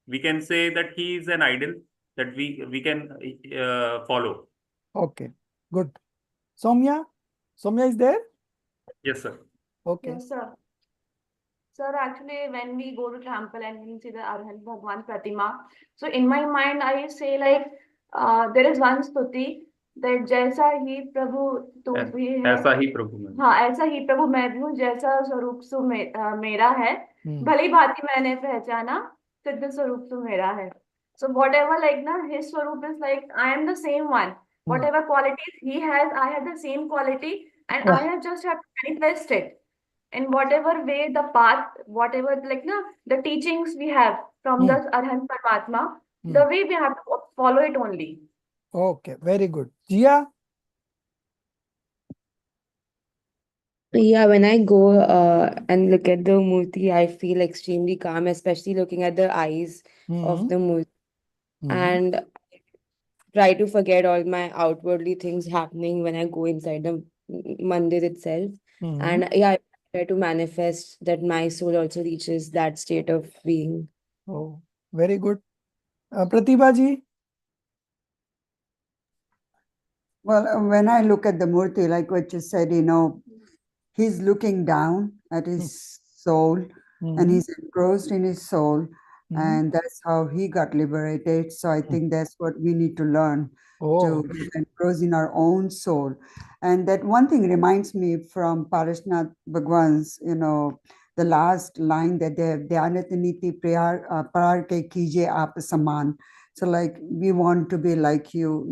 we can say that he is an idol that we can follow. Okay. Good. Soumya? Soumya is there? Yes, sir. Okay. Yes, sir. Sir, actually, when we go to temple and we see the Arhat Bhagwan Pratima, so in my mind, I say like, there is one stuti that जैसा ही प्रभु तू भी है, ऐसा ही प्रभु में हाँ ऐसा ही प्रभु मैं भी हूँ, जैसा स्वरूप सु मेरा है, भली भांति मैंने पहचाना, सिद्ध स्वरूप सु मेरा है. So whatever like na his swarup is like I am the same one. Whatever qualities he has, I have the same quality, and I have just have to manifest it. In whatever way the path, whatever like na the teachings we have from the Arhat Paramatma, the way we have to follow it only. Okay. Very good. Jia? Yeah, when I go and look at the Murti, I feel extremely calm, especially looking at the eyes of the Murti. And I try to forget all my outwardly things happening when I go inside the mandir itself. And yeah, I try to manifest that my soul also reaches that state of being. Oh, very good. Pratibha ji? Well, when I look at the Murti, like what you said, he's looking down at his soul and he's engrossed in his soul. And that's how he got liberated. So I think that's what we need to learn to get engrossed in our own soul. And that one thing reminds me from Parashnath Bhagwan's, the last line that they have, Dhyanat Niti Praar ke kije aap saman. So like we want to be like you,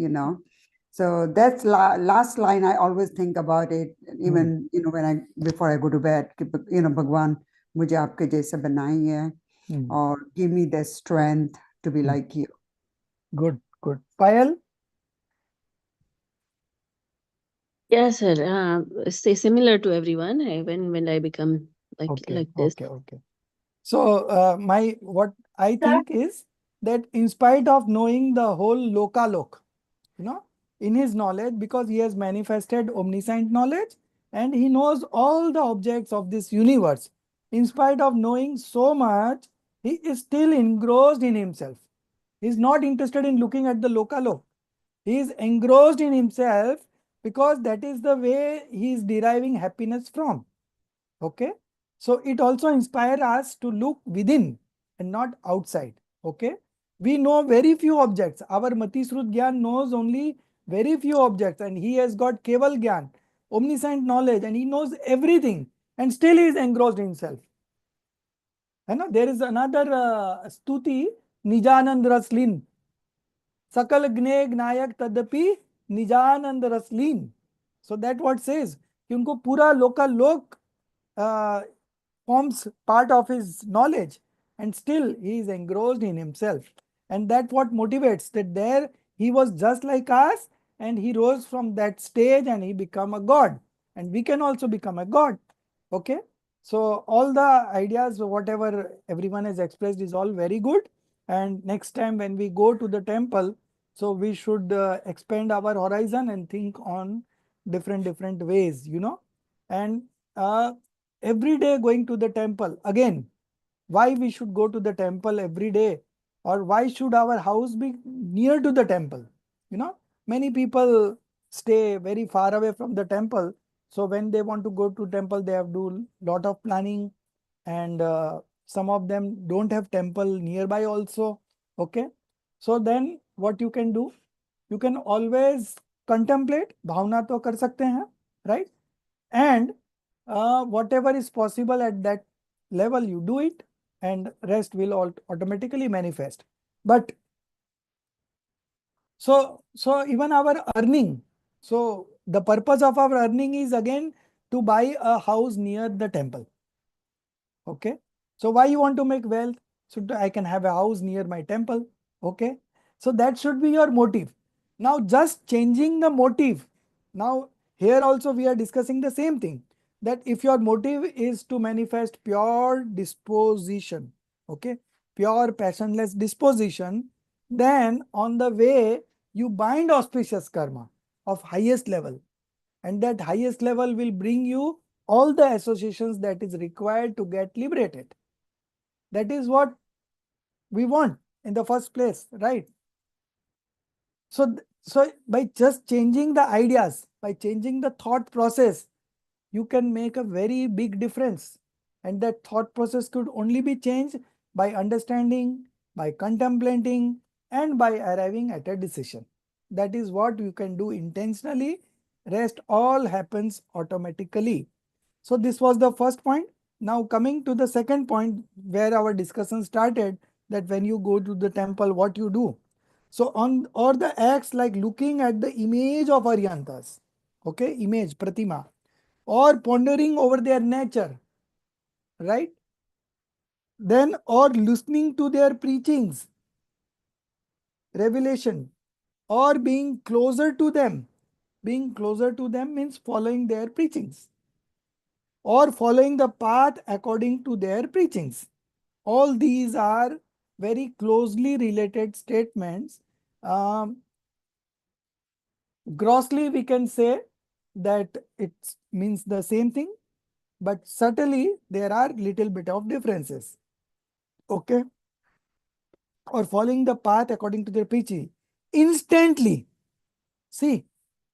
So that's last line. I always think about it, even when before I go to bed. Bhagwan, मुझे आपके जैसा बनाई है, or give me the strength to be like you. Good, good. Payal? Yes, sir. Stay similar to everyone. When I become like this. Okay. So what I think is that in spite of knowing the whole Lokalok, in his knowledge, because he has manifested omniscient knowledge and he knows all the objects of this universe, in spite of knowing so much, he is still engrossed in himself. He is not interested in looking at the Lokalok. He is engrossed in himself because that is the way he is deriving happiness from. Okay. So it also inspires us to look within and not outside. Okay. We know very few objects. Our Mati Srut Gyan knows only very few objects and he has got Keval Gyan, omniscient knowledge, and he knows everything and still he is engrossed in himself. There is another stuti, Nijanand Raslin. Sakal Gne Gnayak Tadapi Nijanand Raslin. So that what says, कि उनको पूरा local लोक forms part of his knowledge and still he is engrossed in himself, and that's what motivates that there he was just like us and he rose from that stage and he become a god, and we can also become a god. Okay, so all the ideas whatever everyone has expressed is all very good, and next time when we go to the temple, so we should expand our horizon and think on different ways, and every day going to the temple. Again, why we should go to the temple every day, or why should our house be near to the temple? Many people stay very far away from the temple. So when they want to go to temple, they have to do lot of planning, and some of them don't have temple nearby also. Okay. So then what you can do, you can always contemplate, bhavna to kar sakte hain, right? And whatever is possible at that level, you do it, and rest will automatically manifest. But so even our earning, so the purpose of our earning is again to buy a house near the temple. Okay. So why you want to make wealth? So I can have a house near my temple. Okay. So that should be your motive. Now just changing the motive. Now here also we are discussing the same thing, that if your motive is to manifest pure disposition, okay, pure passionless disposition, then on the way you bind auspicious karma of highest level, and that highest level will bring you all the associations that is required to get liberated. That is what we want in the first place, right? So by just changing the ideas, by changing the thought process, you can make a very big difference. And that thought process could only be changed by understanding, by contemplating, and by arriving at a decision. That is what you can do intentionally. Rest all happens automatically. So this was the first point. Now coming to the second point where our discussion started, that when you go to the temple, what you do. So on or the acts like looking at the image of Aryantas, okay, image, Pratima, or pondering over their nature, right? Then or listening to their preachings, revelation, or being closer to them. Being closer to them means following their preachings, or following the path according to their preachings. All these are very closely related statements. Grossly, we can say that it means the same thing, but certainly there are little bit of differences. Okay. Or following the path according to their preaching. Instantly. See,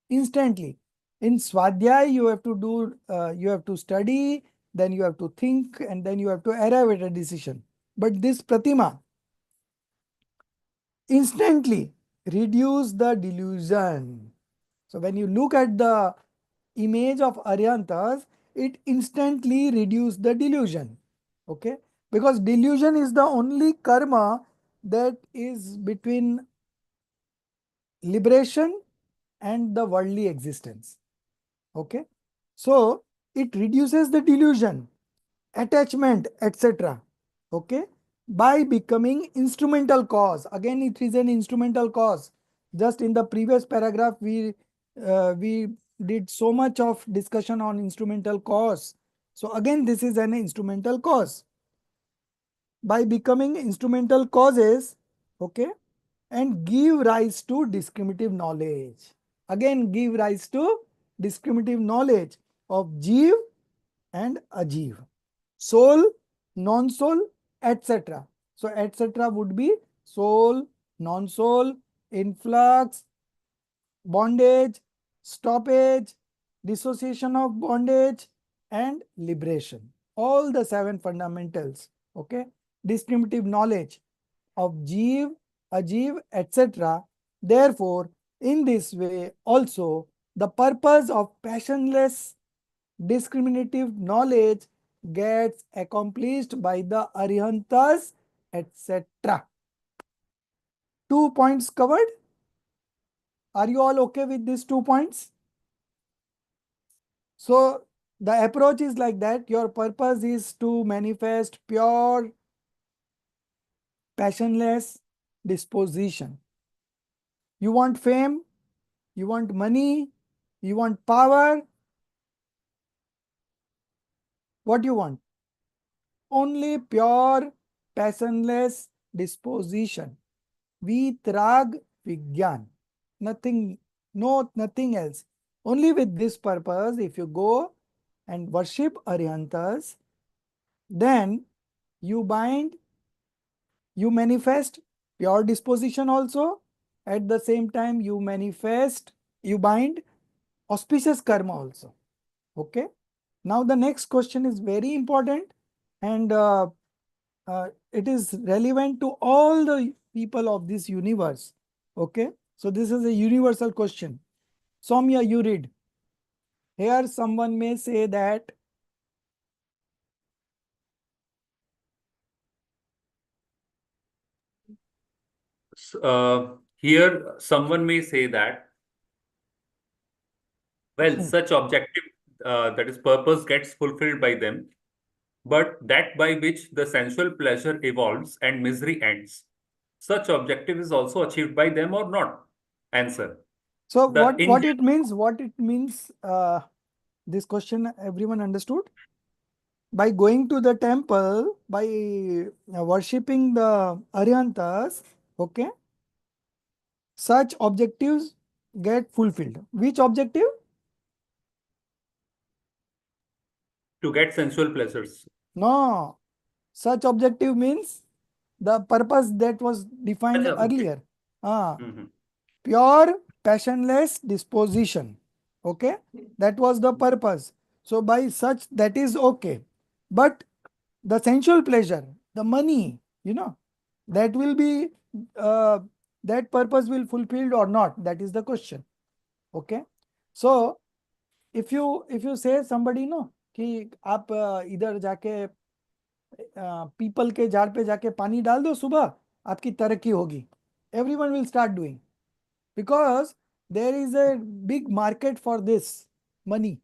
instantly. In Swadhyay, you have to do, you have to study, then you have to think, and then you have to arrive at a decision. But this Pratima, instantly reduce the delusion. So when you look at the image of Aryantas, it instantly reduces the delusion. Okay? Because delusion is the only karma that is between liberation and the worldly existence. Okay? So it reduces the delusion, attachment, etc. Okay? By becoming instrumental cause. Again, it is an instrumental cause. Just in the previous paragraph, we did so much of discussion on instrumental cause. So again, this is an instrumental cause. By becoming instrumental causes, okay, and give rise to discriminative knowledge. Again, give rise to discriminative knowledge of Jeev and Ajeev, soul, non-soul, etc. So etc. would be soul, non-soul, influx, bondage, stoppage, dissociation of bondage, and liberation. All the 7 fundamentals, okay? Discriminative knowledge of Jeev, Ajeev, etc. Therefore, in this way also, the purpose of passionless discriminative knowledge gets accomplished by the Arihantas, etc. 2 points covered. Are you all okay with these 2 points? So the approach is like that. Your purpose is to manifest pure, passionless disposition. You want fame, you want money, you want power. What do you want? Only pure, passionless disposition. Vitrag Vigyan. Nothing, nothing else. Only with this purpose, if you go and worship Arihantas, then you bind, you manifest pure disposition also. At the same time, you manifest, you bind auspicious karma also. Okay. Now the next question is very important, and it is relevant to all the people of this universe. Okay. So this is a universal question. Soumya, you read. Here someone may say that here someone may say that, well, such objective, that is purpose, gets fulfilled by them, but that by which the sensual pleasure evolves and misery ends, such objective is also achieved by them or not? Answer. so The what it means, this question everyone understood? By going to the temple, by worshipping the Aryantas, okay, such objectives get fulfilled. Which objective? To get sensual pleasures. No, such objective means the purpose that was defined Okay. earlier. Pure passionless disposition. Okay, that was the purpose. So by such, that is okay. But the sensual pleasure, the money, that will be, that purpose will fulfilled or not. That is the question. Okay. So if you say somebody no कि आप इधर जाके people के झाड़ पे जाके पानी डाल दो सुबह, आपकी तरक्की होगी. Everyone will start doing, because there is a big market for this money.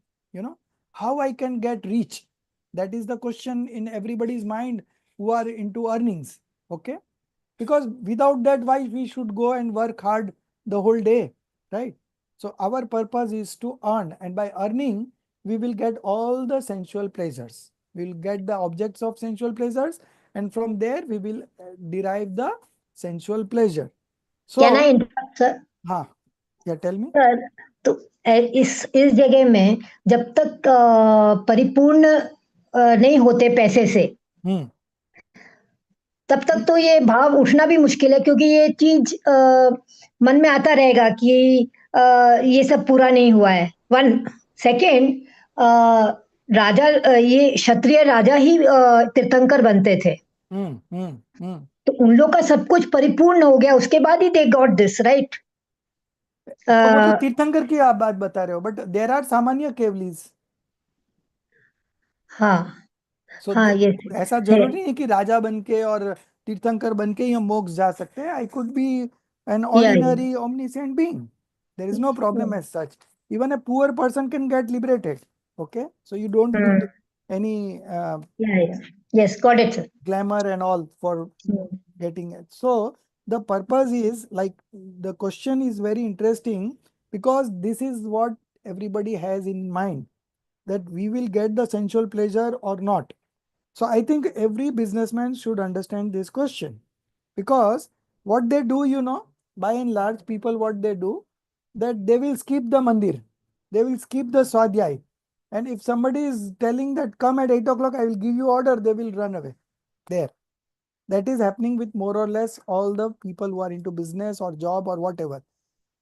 How I can get rich? That is the question in everybody's mind who are into earnings. Okay. Because without that, why we should go and work hard the whole day, right? So our purpose is to earn, and by earning we will get all the sensual pleasures. We will get the objects of sensual pleasures, and from there we will derive the sensual pleasure. So Can I interrupt, sir? हाँ, yeah, tell me. Sir, तो इस जगह में जब तक परिपूर्ण नहीं होते पैसे से, तब तक तो ये भाव उठना भी मुश्किल है, क्योंकि ये चीज मन में आता रहेगा कि ये सब पूरा नहीं हुआ है. वन सेकेंड, राजा, ये क्षत्रिय राजा ही तीर्थंकर बनते थे. तो उन लोग का सब कुछ परिपूर्ण हो गया, उसके बाद ही दे गॉट दिस, राइट? वो तो तीर्थंकर की आप बात बता रहे हो, बट देर आर सामान्य केवलीज. हाँ. So हाँ, ये ऐसा जरूरी नहीं है कि राजा बनके और तीर्थंकर बनके ही हम मोक्ष जा सकते हैं. I could be an ordinary omniscient being. There is no problem as such. Even a poor person can get liberated. Okay, so you don't need any yes, got it, sir. glamour and all for getting it. So the purpose is, like, the question is very interesting, because this is what everybody has in mind, that we will get the sensual pleasure or not. So I think every businessman should understand this question, because what they do, by and large, people, what they do, that they will skip the mandir, they will skip the swadhyay. And if somebody is telling that come at 8 o'clock, I will give you order, they will run away there. That is happening with more or less all the people who are into business or job or whatever.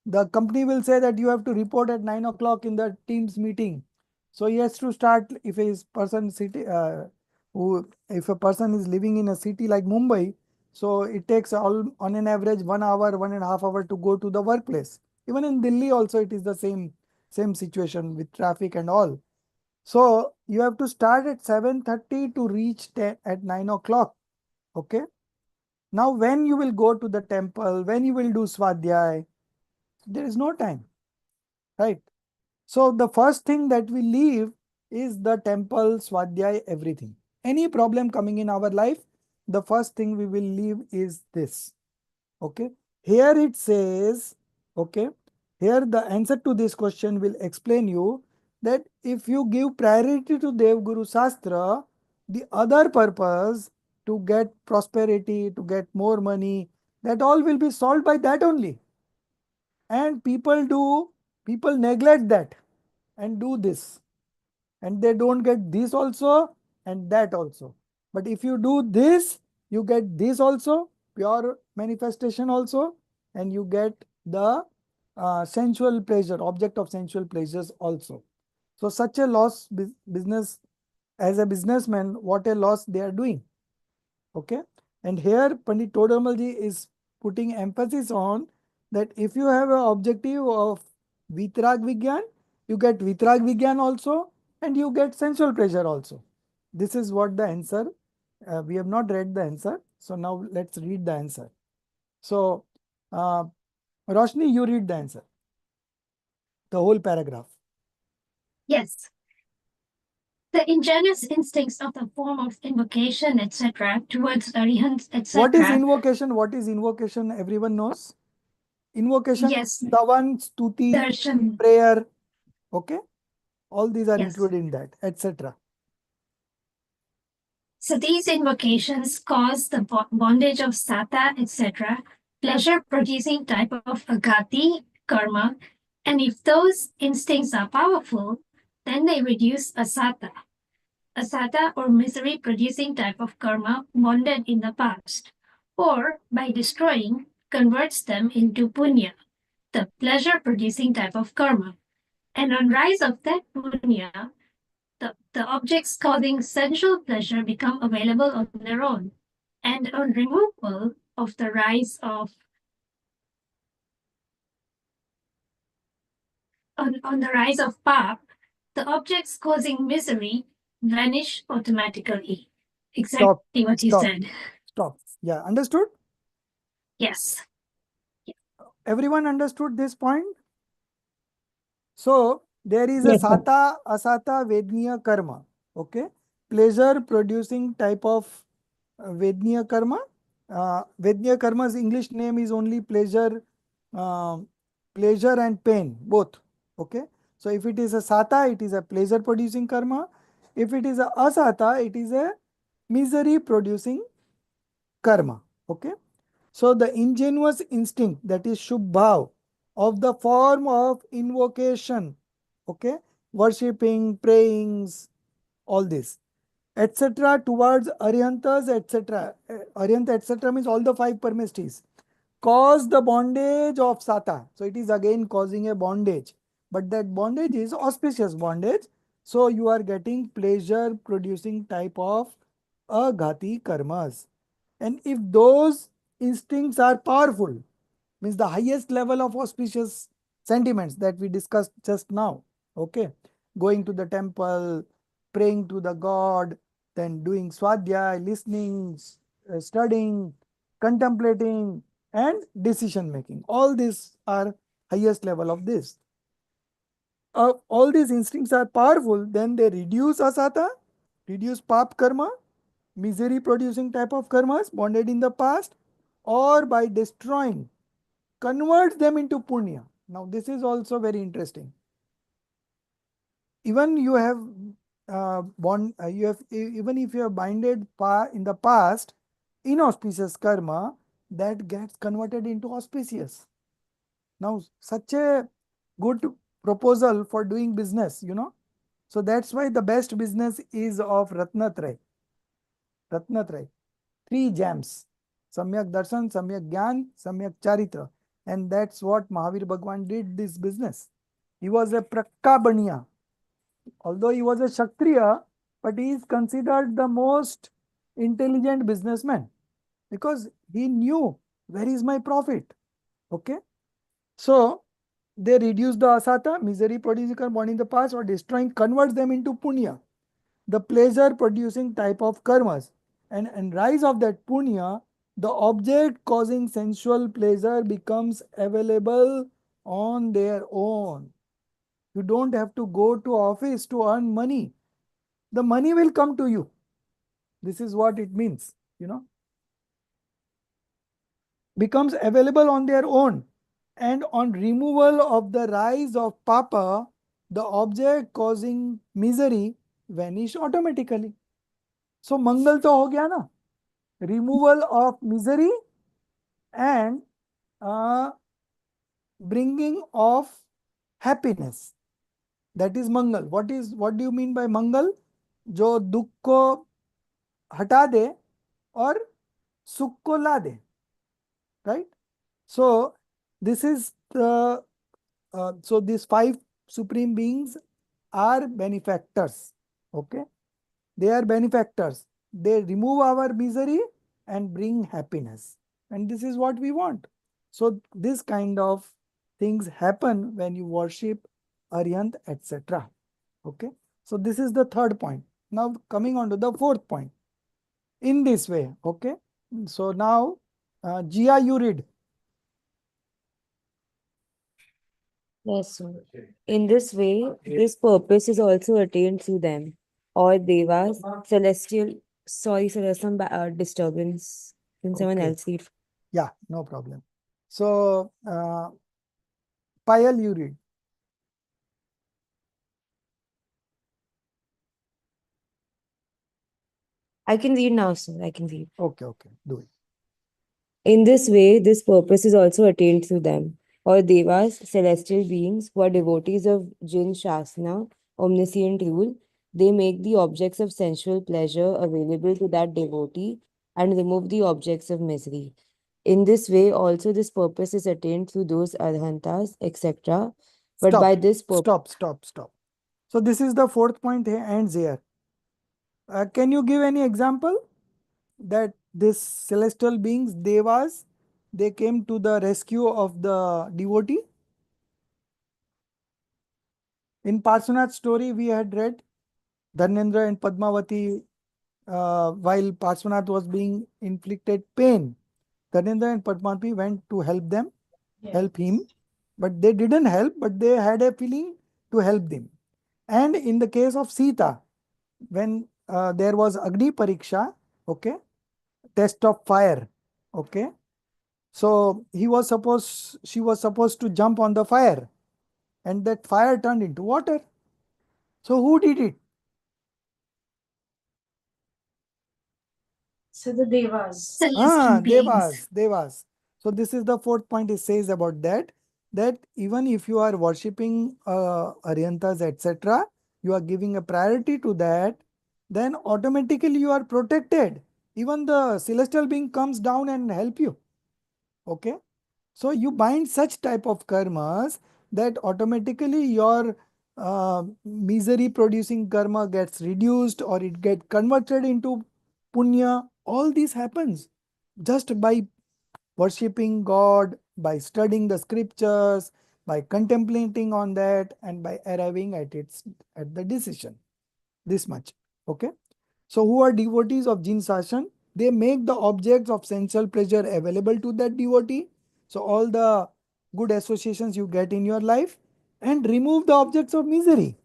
The company will say that you have to report at 9 o'clock in the team's meeting. So he has to start, if a person if a person is living in a city like Mumbai, so it takes on an average 1 hour, 1.5 hours to go to the workplace. Even in Delhi also it is the same situation with traffic and all. So you have to start at 7:30 to reach at 9 o'clock. Okay. Now when you will go to the temple, when you will do Swadhyay, there is no time, right? So the first thing that we leave is the temple, Swadhyay, everything. Any problem coming in our life, the first thing we will leave is this. Okay. Here it says, okay, here the answer to this question will explain you that if you give priority to Dev Guru Shastra, the other purpose, to get prosperity, to get more money, that all will be solved by that only. And people neglect that and do this, and they don't get this also and that also. But if you do this, you get this also, pure manifestation also, and you get the sensual pleasure, object of sensual pleasures also. So such a loss business, as a businessman, what a loss they are doing. Okay. And here Pandit Todamalji is putting emphasis on that if you have an objective of Vitrag Vigyan, you get Vitrag Vigyan also, and you get sensual pleasure also. This is what the answer. We have not read the answer. So now let's read the answer. So, Roshni, you read the answer. The whole paragraph. Yes. The ingenious instincts of the form of invocation, etc., towards arihants, etc. What is invocation? What is invocation? Everyone knows. Invocation, Yes. Savan, Stuti, Darshan. prayer. Okay. All these are Yes. included in that, etc. So these invocations cause the bondage of sata, etc., pleasure-producing type of agati, karma, and if those instincts are powerful, then they reduce asata. Asata or misery-producing type of karma bonded in the past, or by destroying, converts them into punya, the pleasure-producing type of karma. And on rise of that punya, the objects causing sensual pleasure become available on their own. And on removal of the rise of on the rise of pap, the objects causing misery vanish automatically. Exactly what you said. Stop. Yeah, understood? Yes. Everyone understood this point? So there is a Yes, sir. sata, asata, vedniya karma. Okay. Pleasure producing type of vedniya karma. Vedniya karma's English name is only pleasure, pleasure and pain, both. Okay. So if it is a sata, it is a pleasure producing karma. If it is a asata, it is a misery producing karma. Okay. So the ingenuous instinct, that is Shubhav, of the form of invocation, okay, worshipping, prayings, all this, etc., towards Aryantas, etc. Aryanta, etc. means all the five parmestis, cause the bondage of Sata. So it is again causing a bondage, but that bondage is auspicious bondage. So you are getting pleasure producing type of aghati karmas. And if those instincts are powerful, means the highest level of auspicious sentiments that we discussed just now, okay, going to the temple, praying to the god, then doing swadhyay, listening, studying, contemplating, and decision making. All these are highest level of this. All these instincts are powerful, then they reduce asata, reduce pap karma, misery producing type of karmas bonded in the past, or by destroying, converts them into punya. Now this is also very interesting. Even you have even if you have binded in the past inauspicious karma, that gets converted into auspicious. Now such a good proposal for doing business, you know. So that's why the best business is of Ratnatraya. Ratnatraya. Three gems. Samyak Darshan, Samyak Gyan, Samyak Charitra. And that's what Mahavir Bhagwan did this business. He was a Prakabaniya. Although he was a Kshatriya, but he is considered the most intelligent businessman because he knew where is my profit. Okay. So they reduce the asata, misery producing karma in the past, or destroying, converts them into punya, the pleasure producing type of karmas. And rise of that punya, the object causing sensual pleasure becomes available on their own. You don't have to go to office to earn money. The money will come to you. This is what it means, you know. Becomes available on their own. And on removal of the rise of papa, the object causing misery vanish automatically. So mangal to ho gaya na. Removal of misery and bringing of happiness. That is mangal. What do you mean by mangal? जो दुख को हटा दे और सुख को ला दे, right? So this is the so these five supreme beings are benefactors. Okay, they are benefactors. They remove our misery and bring happiness, and this is what we want. So this kind of things happen when you worship Aryant, etc. Okay, so this is the third point. Now coming on to the fourth point. In this way, okay. So now, Gia, you read. Yes, sir. In this way, this purpose is also attained through them, or devas, celestial. Sorry, sir, there's some disturbance. Can someone Okay. else read? Yeah, no problem. So, Payal, you read. I can read now, sir. I can read. Okay, do it. In this way, this purpose is also attained through them, or devas, celestial beings who are devotees of Jin Shasana, omniscient rule. They make the objects of sensual pleasure available to that devotee and remove the objects of misery. In this way, also, this purpose is attained through those arhantas, etc. But by this purpose, Stop. So this is the fourth point here, ends here. Can you give any example that this celestial beings, devas, they came to the rescue of the devotee? In Parshvanath's story, we had read Dharmendra and Padmavati, while Parshvanath was being inflicted pain. Dharmendra and Padmavati went to help him, but they didn't help, but they had a feeling to help them. And in the case of Sita, when there was Agni Pariksha, okay, test of fire, okay, so she was supposed to jump on the fire, and that fire turned into water. So who did it? So the devas. Celestial beings. Devas. So this is the fourth point it says about that, that even if you are worshipping Aryantas, etc., you are giving a priority to that, then automatically you are protected. Even the celestial being comes down and help you. Okay. So you bind such type of karmas that automatically your misery producing karma gets reduced or it get converted into punya. All this happens just by worshipping God, by studying the scriptures, by contemplating on that, and by arriving at the decision. This much. Okay. So who are devotees of Jin Sashan? They make the objects of sensual pleasure available to that devotee. So all the good associations you get in your life, and remove the objects of misery.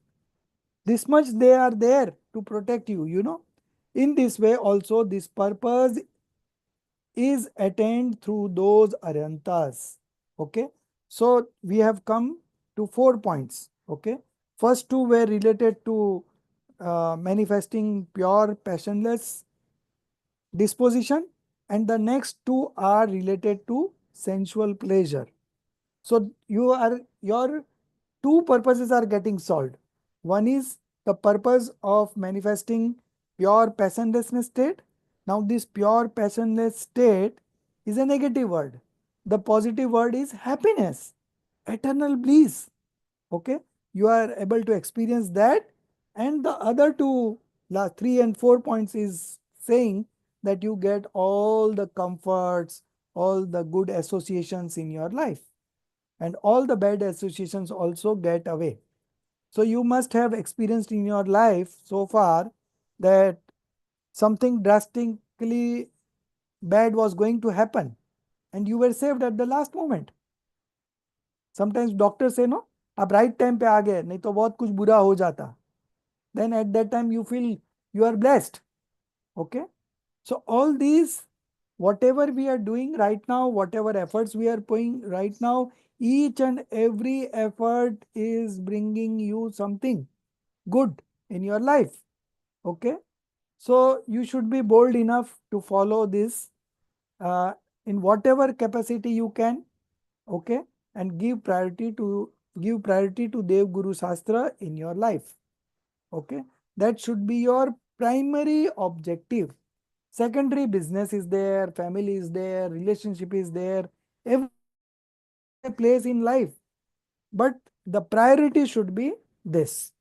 This much they are there to protect you, you know. In this way also this purpose is attained through those aryantas. Okay. So we have come to 4 points. Okay. First two were related to manifesting pure passionless disposition, and the next two are related to sensual pleasure. So your two purposes are getting solved. One is the purpose of manifesting pure passionlessness state. Now this pure passionless state is a negative word. The positive word is happiness, eternal bliss. Okay, you are able to experience that, and the other two, last 3 and 4 points, is saying that you get all the comforts, all the good associations in your life, and all the bad associations also get away. So you must have experienced in your life so far that something drastically bad was going to happen and you were saved at the last moment. Sometimes doctors say no, आप right time पे आ गए, नहीं तो बहुत कुछ बुरा हो जाता. Then at that time you feel you are blessed. Okay. So all these, whatever we are doing right now, whatever efforts we are putting right now, each and every effort is bringing you something good in your life. Okay. So you should be bold enough to follow this in whatever capacity you can. Okay. And give priority to Dev Guru Shastra in your life. Okay. That should be your primary objective. Secondary business is there, family is there, relationship is there, everything has a place in life. But the priority should be this.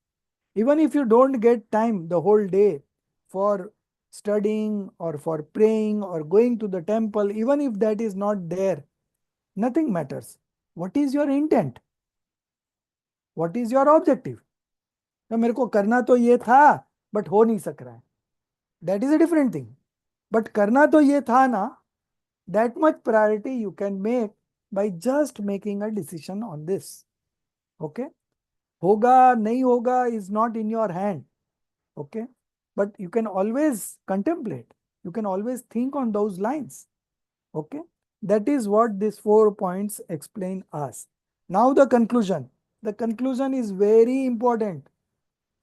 Even if you don't get time the whole day for studying or for praying or going to the temple, even if that is not there, nothing matters. What is your intent? What is your objective? तो मेरे को करना तो ये था but हो नहीं सक रहा है, that is a different thing. But करना तो ये था ना, that much priority you can make by just making a decision on this. Okay, hoga nahi hoga is not in your hand. Okay, but you can always contemplate, you can always think on those lines. Okay, that is what these 4 points explain us. Now the conclusion is very important.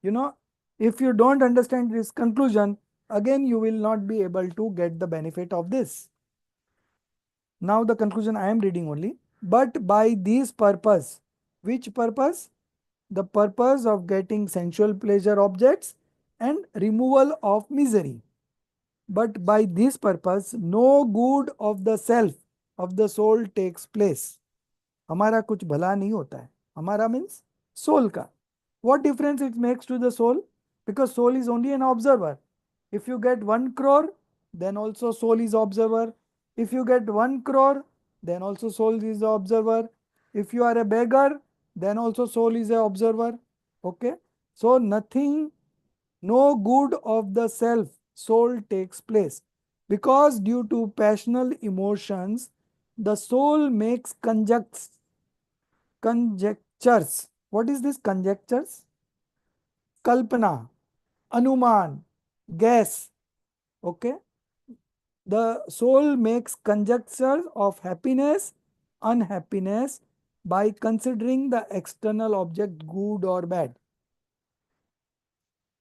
You know, if you don't understand this conclusion, again you will not be able to get the benefit of this. Now the conclusion I am reading only. But by this purpose, which purpose? The purpose of getting sensual pleasure objects and removal of misery. But by this purpose, no good of the self, of the soul takes place. हमारा कुछ भला नहीं होता है. हमारा means soul का. What difference it makes to the soul? Because soul is only an observer. If you get 1 crore, then also soul is observer. If you get 1 crore, then also soul is the observer. If you are a beggar, then also soul is a observer. Okay. So nothing, no good of the self, soul takes place. Because due to passional emotions, the soul makes conjectures. What is this conjectures? Kalpana, anuman, guess. Okay. The soul makes conjectures of happiness, unhappiness by considering the external object good or bad.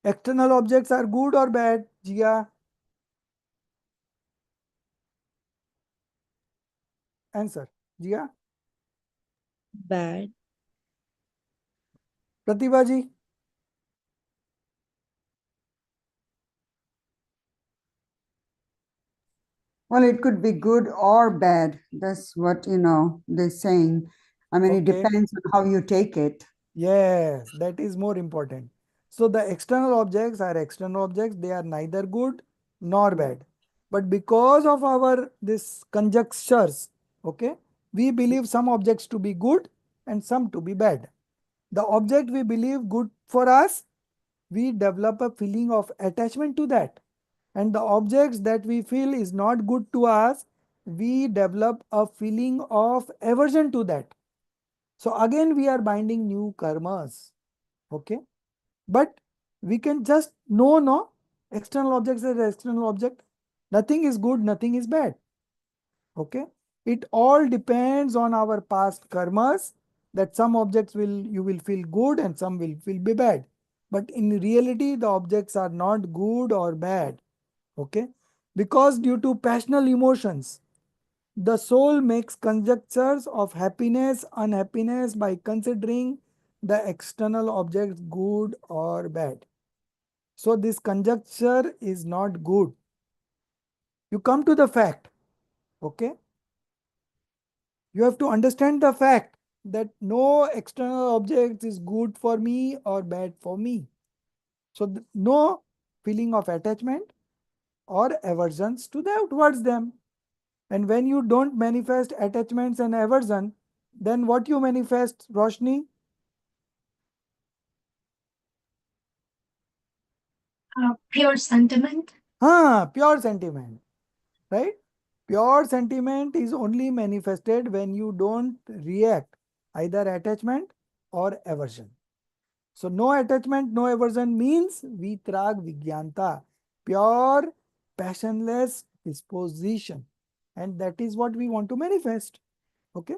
External objects are good or bad, Jia? Answer, Jia? Bad. Pratibha ji? Well, it could be good or bad. That's what, they're saying. I mean, it Okay. depends on how you take it. Yes, that is more important. So the external objects are external objects. They are neither good nor bad. But because of our this conjectures, okay, we believe some objects to be good and some to be bad. The object we believe good for us, we develop a feeling of attachment to that. And the objects that we feel is not good to us, we develop a feeling of aversion to that. So again, we are binding new karmas. Okay. But we can just know, no, external objects are external object. Nothing is good, nothing is bad. Okay. It all depends on our past karmas, that some objects you will feel good and some will be bad. But in reality, the objects are not good or bad. Okay. Because due to passional emotions, the soul makes conjectures of happiness, unhappiness by considering the external objects good or bad. So this conjecture is not good. You come to the fact, okay? You have to understand the fact that no external object is good for me or bad for me. So no feeling of attachment or aversions towards them. And when you don't manifest attachments and aversion, then what you manifest, Roshni? Pure sentiment. Pure sentiment, right? Pure sentiment is only manifested when you don't react either attachment or aversion. So no attachment, no aversion means vitrag vigyanta, pure passionless disposition. And that is what we want to manifest. Okay.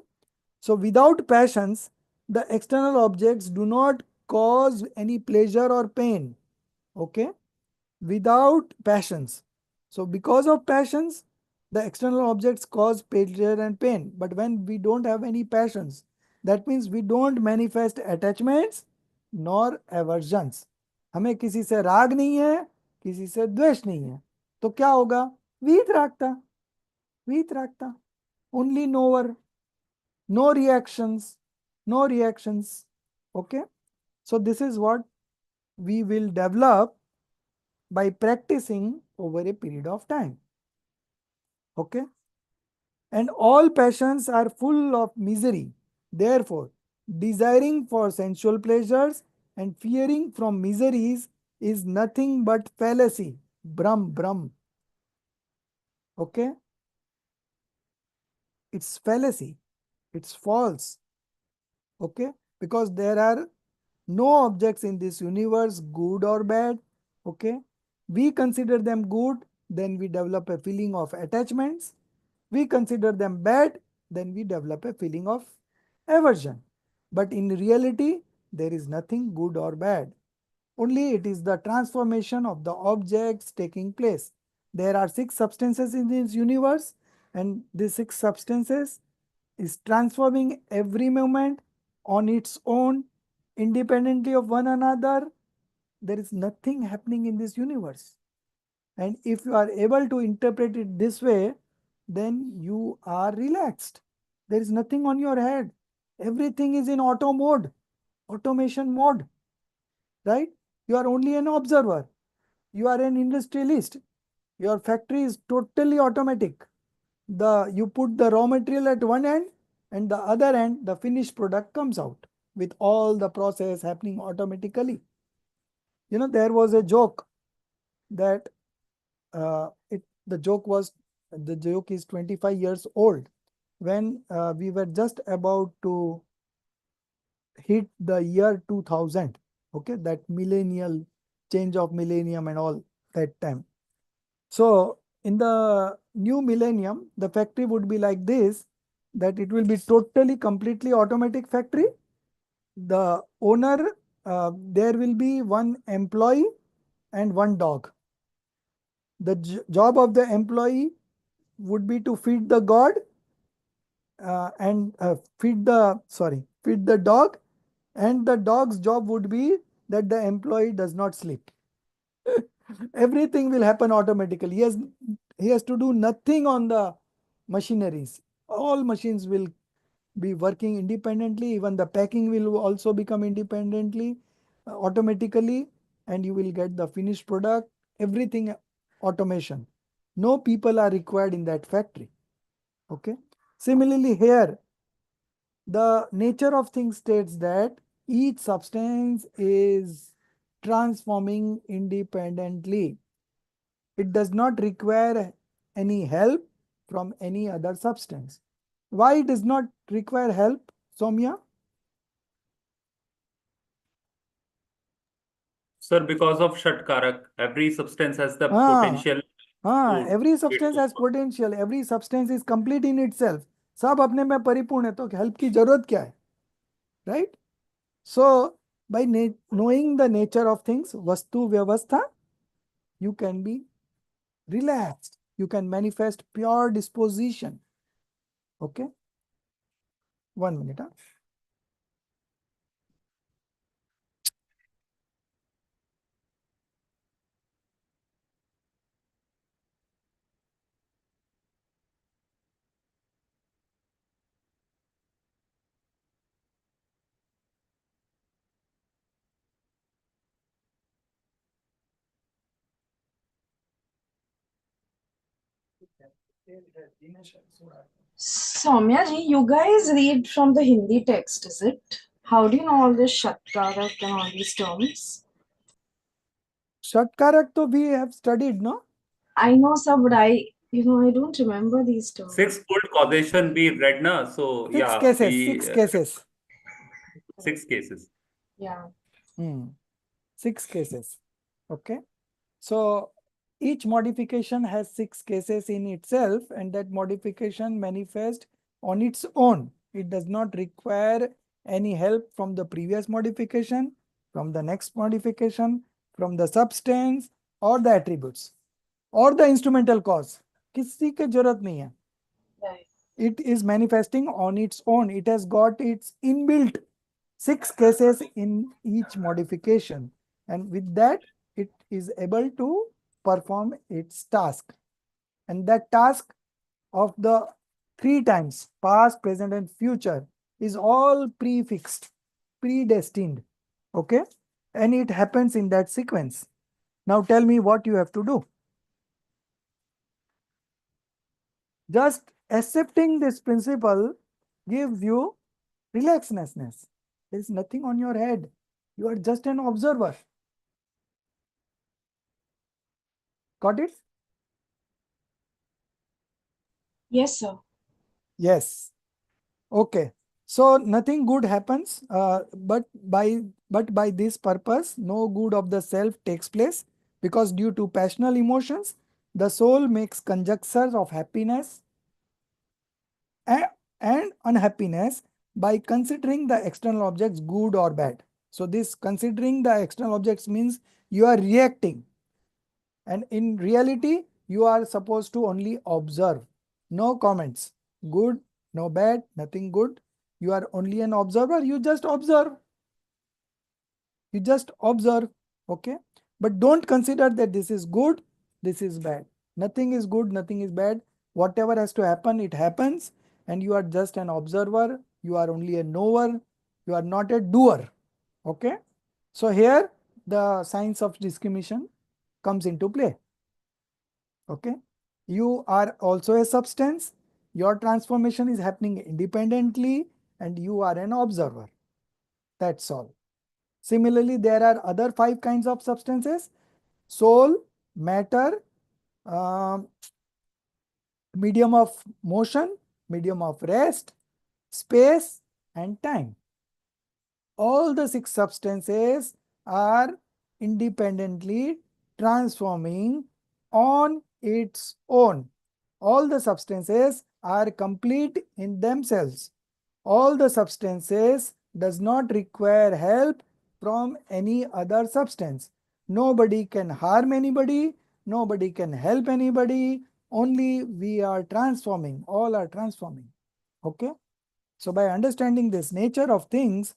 So without passions, the external objects do not cause any pleasure or pain. Okay. Without passions. So because of passions, the external objects cause pleasure and pain. But when we don't have any passions, that means we don't manifest attachments nor aversions. हमें किसी से राग नहीं है, किसी से द्वेष नहीं है, तो क्या होगा? वीतरागता, only knower, no reactions, no reactions. Okay, so this is what we will develop by practicing over a period of time. Okay? And all passions are full of misery. Therefore, desiring for sensual pleasures and fearing from miseries is nothing but fallacy. Brahm, Brahm. Okay? It's fallacy. It's false. Okay? Because there are no objects in this universe, good or bad. Okay? We consider them good, then we develop a feeling of attachments. We consider them bad, then we develop a feeling of aversion. But in reality, there is nothing good or bad. Only it is the transformation of the objects taking place. There are 6 substances in this universe, and these 6 substances is transforming every moment on its own, independently of one another. There is nothing happening in this universe. And if you are able to interpret it this way, then you are relaxed. There is nothing on your head. Everything is in auto mode, automation mode, right? You are only an observer. You are an industrialist. Your factory is totally automatic. You put the raw material at one end, and the other end, the finished product comes out with all the process happening automatically. You know, there was a joke that the joke is 25 years old. When we were just about to hit the year 2000, okay, that millennial change of millennium and all that time. So in the new millennium, the factory would be like this, that it will be totally, completely automatic factory. The owner, there will be one employee and one dog. The job of the employee would be to feed the god and feed the dog, and the dog's job would be that the employee does not sleep. Everything will happen automatically. He has to do nothing on the machineries. All machines will be working independently. Even the packing will also become independently, automatically, and you will get the finished product. Everything automation. No people are required in that factory. Okay. Similarly, here the nature of things states that each substance is transforming independently. It does not require any help from any other substance. Why it does not require help, Soumya? Sir, because of Shatkarak, every substance has the potential to every it substance has forward. potential. Every substance is complete in itself. सब अपने में परिपूर्ण है, तो help की जरूरत क्या है? Right? So, by knowing the nature of things, vastu vyavastha, you can be relaxed. You can manifest pure disposition. Okay? 1 minute. Huh? Soumya ji, you guys read from the Hindi text, is it? How do you know all this Shatkarak and all these terms? Shatkarak to we have studied, no? I know, sir, but I don't remember these terms. 6-fold causation we read na, so Six yeah, cases. 6 cases. 6 cases. Yeah. 6 cases. Okay. So each modification has 6 cases in itself, and that modification manifests on its own. It does not require any help from the previous modification, from the next modification, from the substance or the attributes or the instrumental cause. किसी के जरूरत नहीं है. Right. It is manifesting on its own. It has got its inbuilt 6 cases in each modification, and with that it is able to perform its task. And that task of the 3 times past, present and future is all prefixed, predestined. Okay, and it happens in that sequence. Now tell me what you have to do. Just accepting this principle gives you relaxedness. There is nothing on your head. You are just an observer. Got it? Yes, sir. Yes. Okay. So nothing good happens, but by this purpose, no good of the self takes place, because due to passional emotions, the soul makes conjectures of happiness and unhappiness by considering the external objects good or bad. So this considering the external objects means you are reacting, and in reality you are supposed to only observe. No comments, good, no bad, nothing good. You are only an observer. You just observe. You just observe. Okay, but don't consider that this is good, this is bad. Nothing is good, nothing is bad. Whatever has to happen, it happens, and you are just an observer. You are only a knower. You are not a doer. Okay, so here the science of discrimination comes into play. Okay, you are also a substance. Your transformation is happening independently, and you are an observer. That's all. Similarly, there are other 5 kinds of substances: soul, matter, um, medium of motion, medium of rest, space, and time. All the 6 substances are independently transforming on its own. All the substances are complete in themselves. All the substances does not require help from any other substance. Nobody can harm anybody. Nobody can help anybody. Only we are transforming. All are transforming. Okay. So by understanding this nature of things,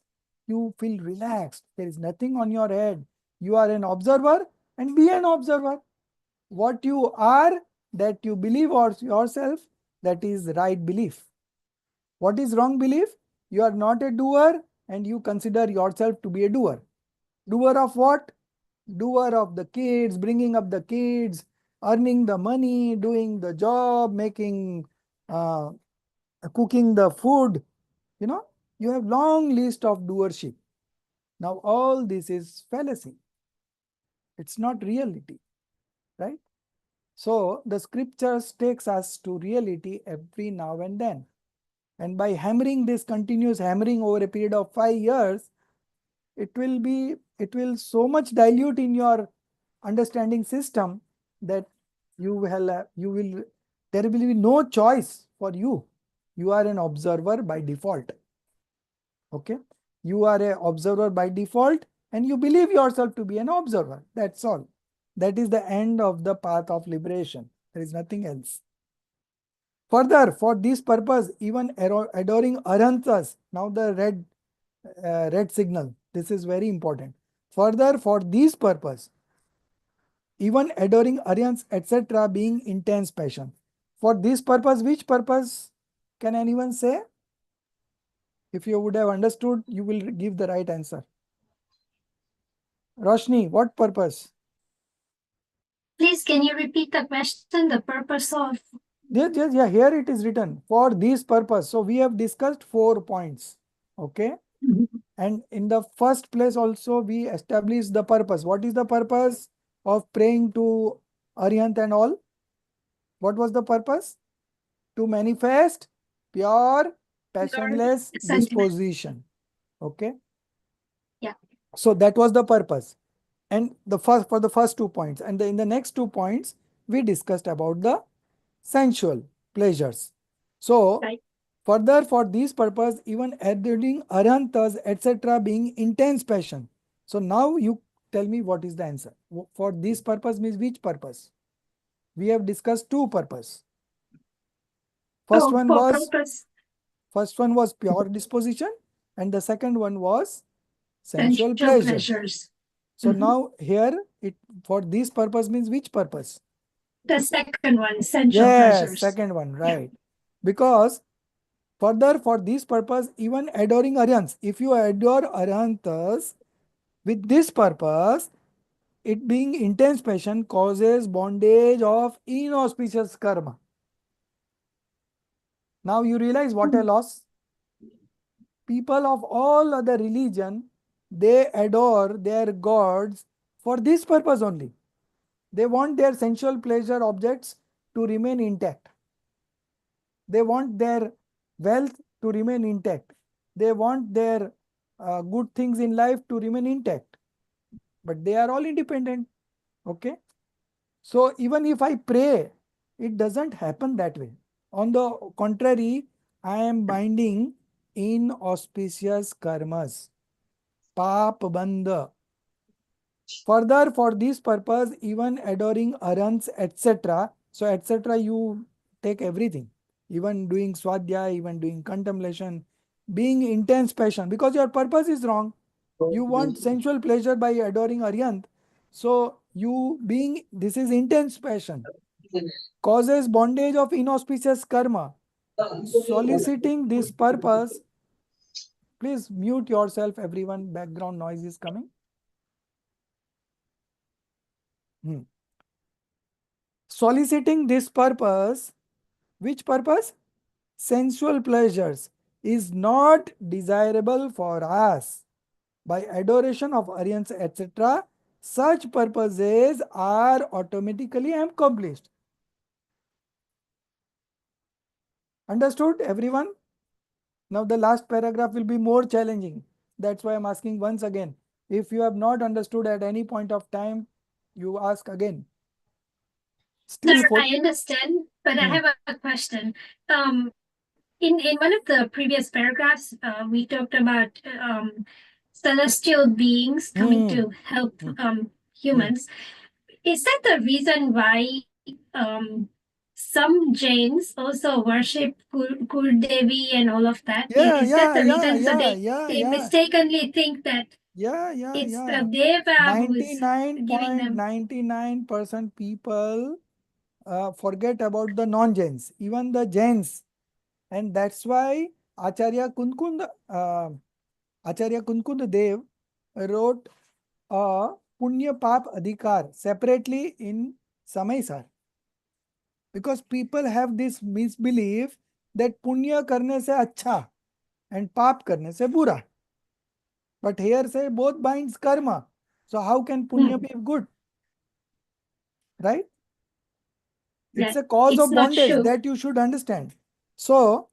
you feel relaxed. There is nothing on your head. You are an observer, and be an observer. What you are, that you believe or yourself, that is right belief. What is wrong belief? You are not a doer, and you consider yourself to be a doer. Doer of what? Doer of the kids, bringing up the kids, earning the money, doing the job, making, cooking the food. You know, you have long list of doership. Now all this is fallacy. It's not reality, right? So the scriptures takes us to reality every now and then. And by hammering this continuous hammering over a period of 5 years, it will so much dilute in your understanding system that there will be no choice for you. You are an observer by default. Okay, you are an observer by default, and you believe yourself to be an observer. That's all. That is the end of the path of liberation. There is nothing else. Further, for this purpose, even adoring Arhantas, now the red signal, this is very important. Further, for this purpose, even adoring Aryans, etc., being intense passion. For this purpose, which purpose can anyone say? If you would have understood, you will give the right answer. Roshni, what purpose? Please, can you repeat the question? The purpose of? Yes, yeah, here it is written, for this purpose. So we have discussed 4 points. Okay. And in the first place also we established the purpose. What is the purpose of praying to Arihant and all? What was the purpose? To manifest pure, passionless disposition. Okay. Yeah. So that was the purpose. And for the first 2 points. And in the next 2 points, we discussed about the sensual pleasures. So right. Further, for this purpose, even adding Arhantas, etc., being intense passion. So now you tell me what is the answer. For this purpose means which purpose? We have discussed 2 purpose. First one was pure disposition, and the second one was sensual pleasures. So now here for this purpose means which purpose? The second one, sensual pleasures. Second one, right. Because further, for this purpose, even adoring Aryans, if you adore Arhantas, With this purpose, it being intense passion causes bondage of inauspicious karma. Now you realize what a loss. People of all other religion, they adore their gods for this purpose only. They want their sensual pleasure objects to remain intact. They want their wealth to remain intact. They want their good things in life to remain intact. But they are all independent. Okay. So even if I pray, it doesn't happen that way. On the contrary, I am binding inauspicious karmas. Paap bandha. Further, for this purpose, even adoring arhants, etc. So, etc. you take everything. Even doing swadhyaya, even doing contemplation, being intense passion, because your purpose is wrong. You want sensual pleasure by adoring arhant. So, you being, this is intense passion, causes bondage of inauspicious karma. Soliciting this purpose, please mute yourself, everyone, background noise is coming. Soliciting this purpose, which purpose? Sensual pleasures, is not desirable for us. By adoration of arhants, etc., such purposes are automatically accomplished. Understood, everyone? Now the last paragraph will be more challenging. That's why I'm asking once again. If you have not understood at any point of time, you ask again. Still, Sir, I understand, but I have a question. In one of the previous paragraphs, we talked about celestial beings coming to help humans. Is that the reason why some Jains also worship Devi and all of that? Is that the reason? So they mistakenly think that it's the Deva who's giving them. 99.99% people forget about the non-Jains, even the Jains. And that's why Acharya Kunkund Dev wrote a Punya Pap Adhikar separately in Samaisar. Because people have this misbelief that Punya karne se acha and Pap karne se bura. But here say both binds karma. So how can Punya be good? Right? It's a cause of bondage that you should understand. So,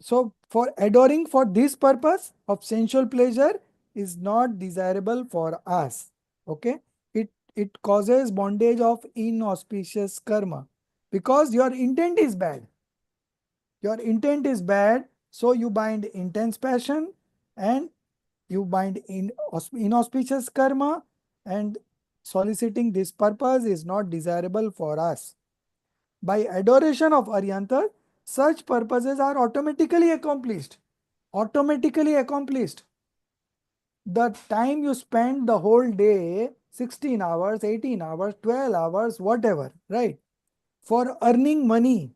so for adoring for this purpose of sensual pleasure is not desirable for us. Okay? It causes bondage of inauspicious karma because your intent is bad. Your intent is bad, so you bind intense passion and you bind inauspicious karma, and soliciting this purpose is not desirable for us. By adoration of Aryantar, such purposes are automatically accomplished. Automatically accomplished. The time you spend the whole day, 16 hours, 18 hours, 12 hours, whatever, right? For earning money,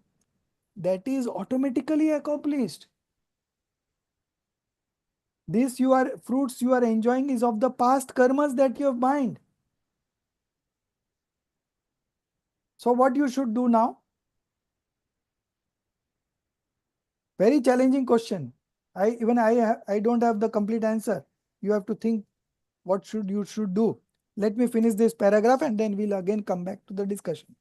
that is automatically accomplished. This fruits you are enjoying is of the past karmas that you have bind. So what you should do now? Very challenging question. I don't have the complete answer. You have to think what you should do. Let me finish this paragraph and then we'll again come back to the discussion.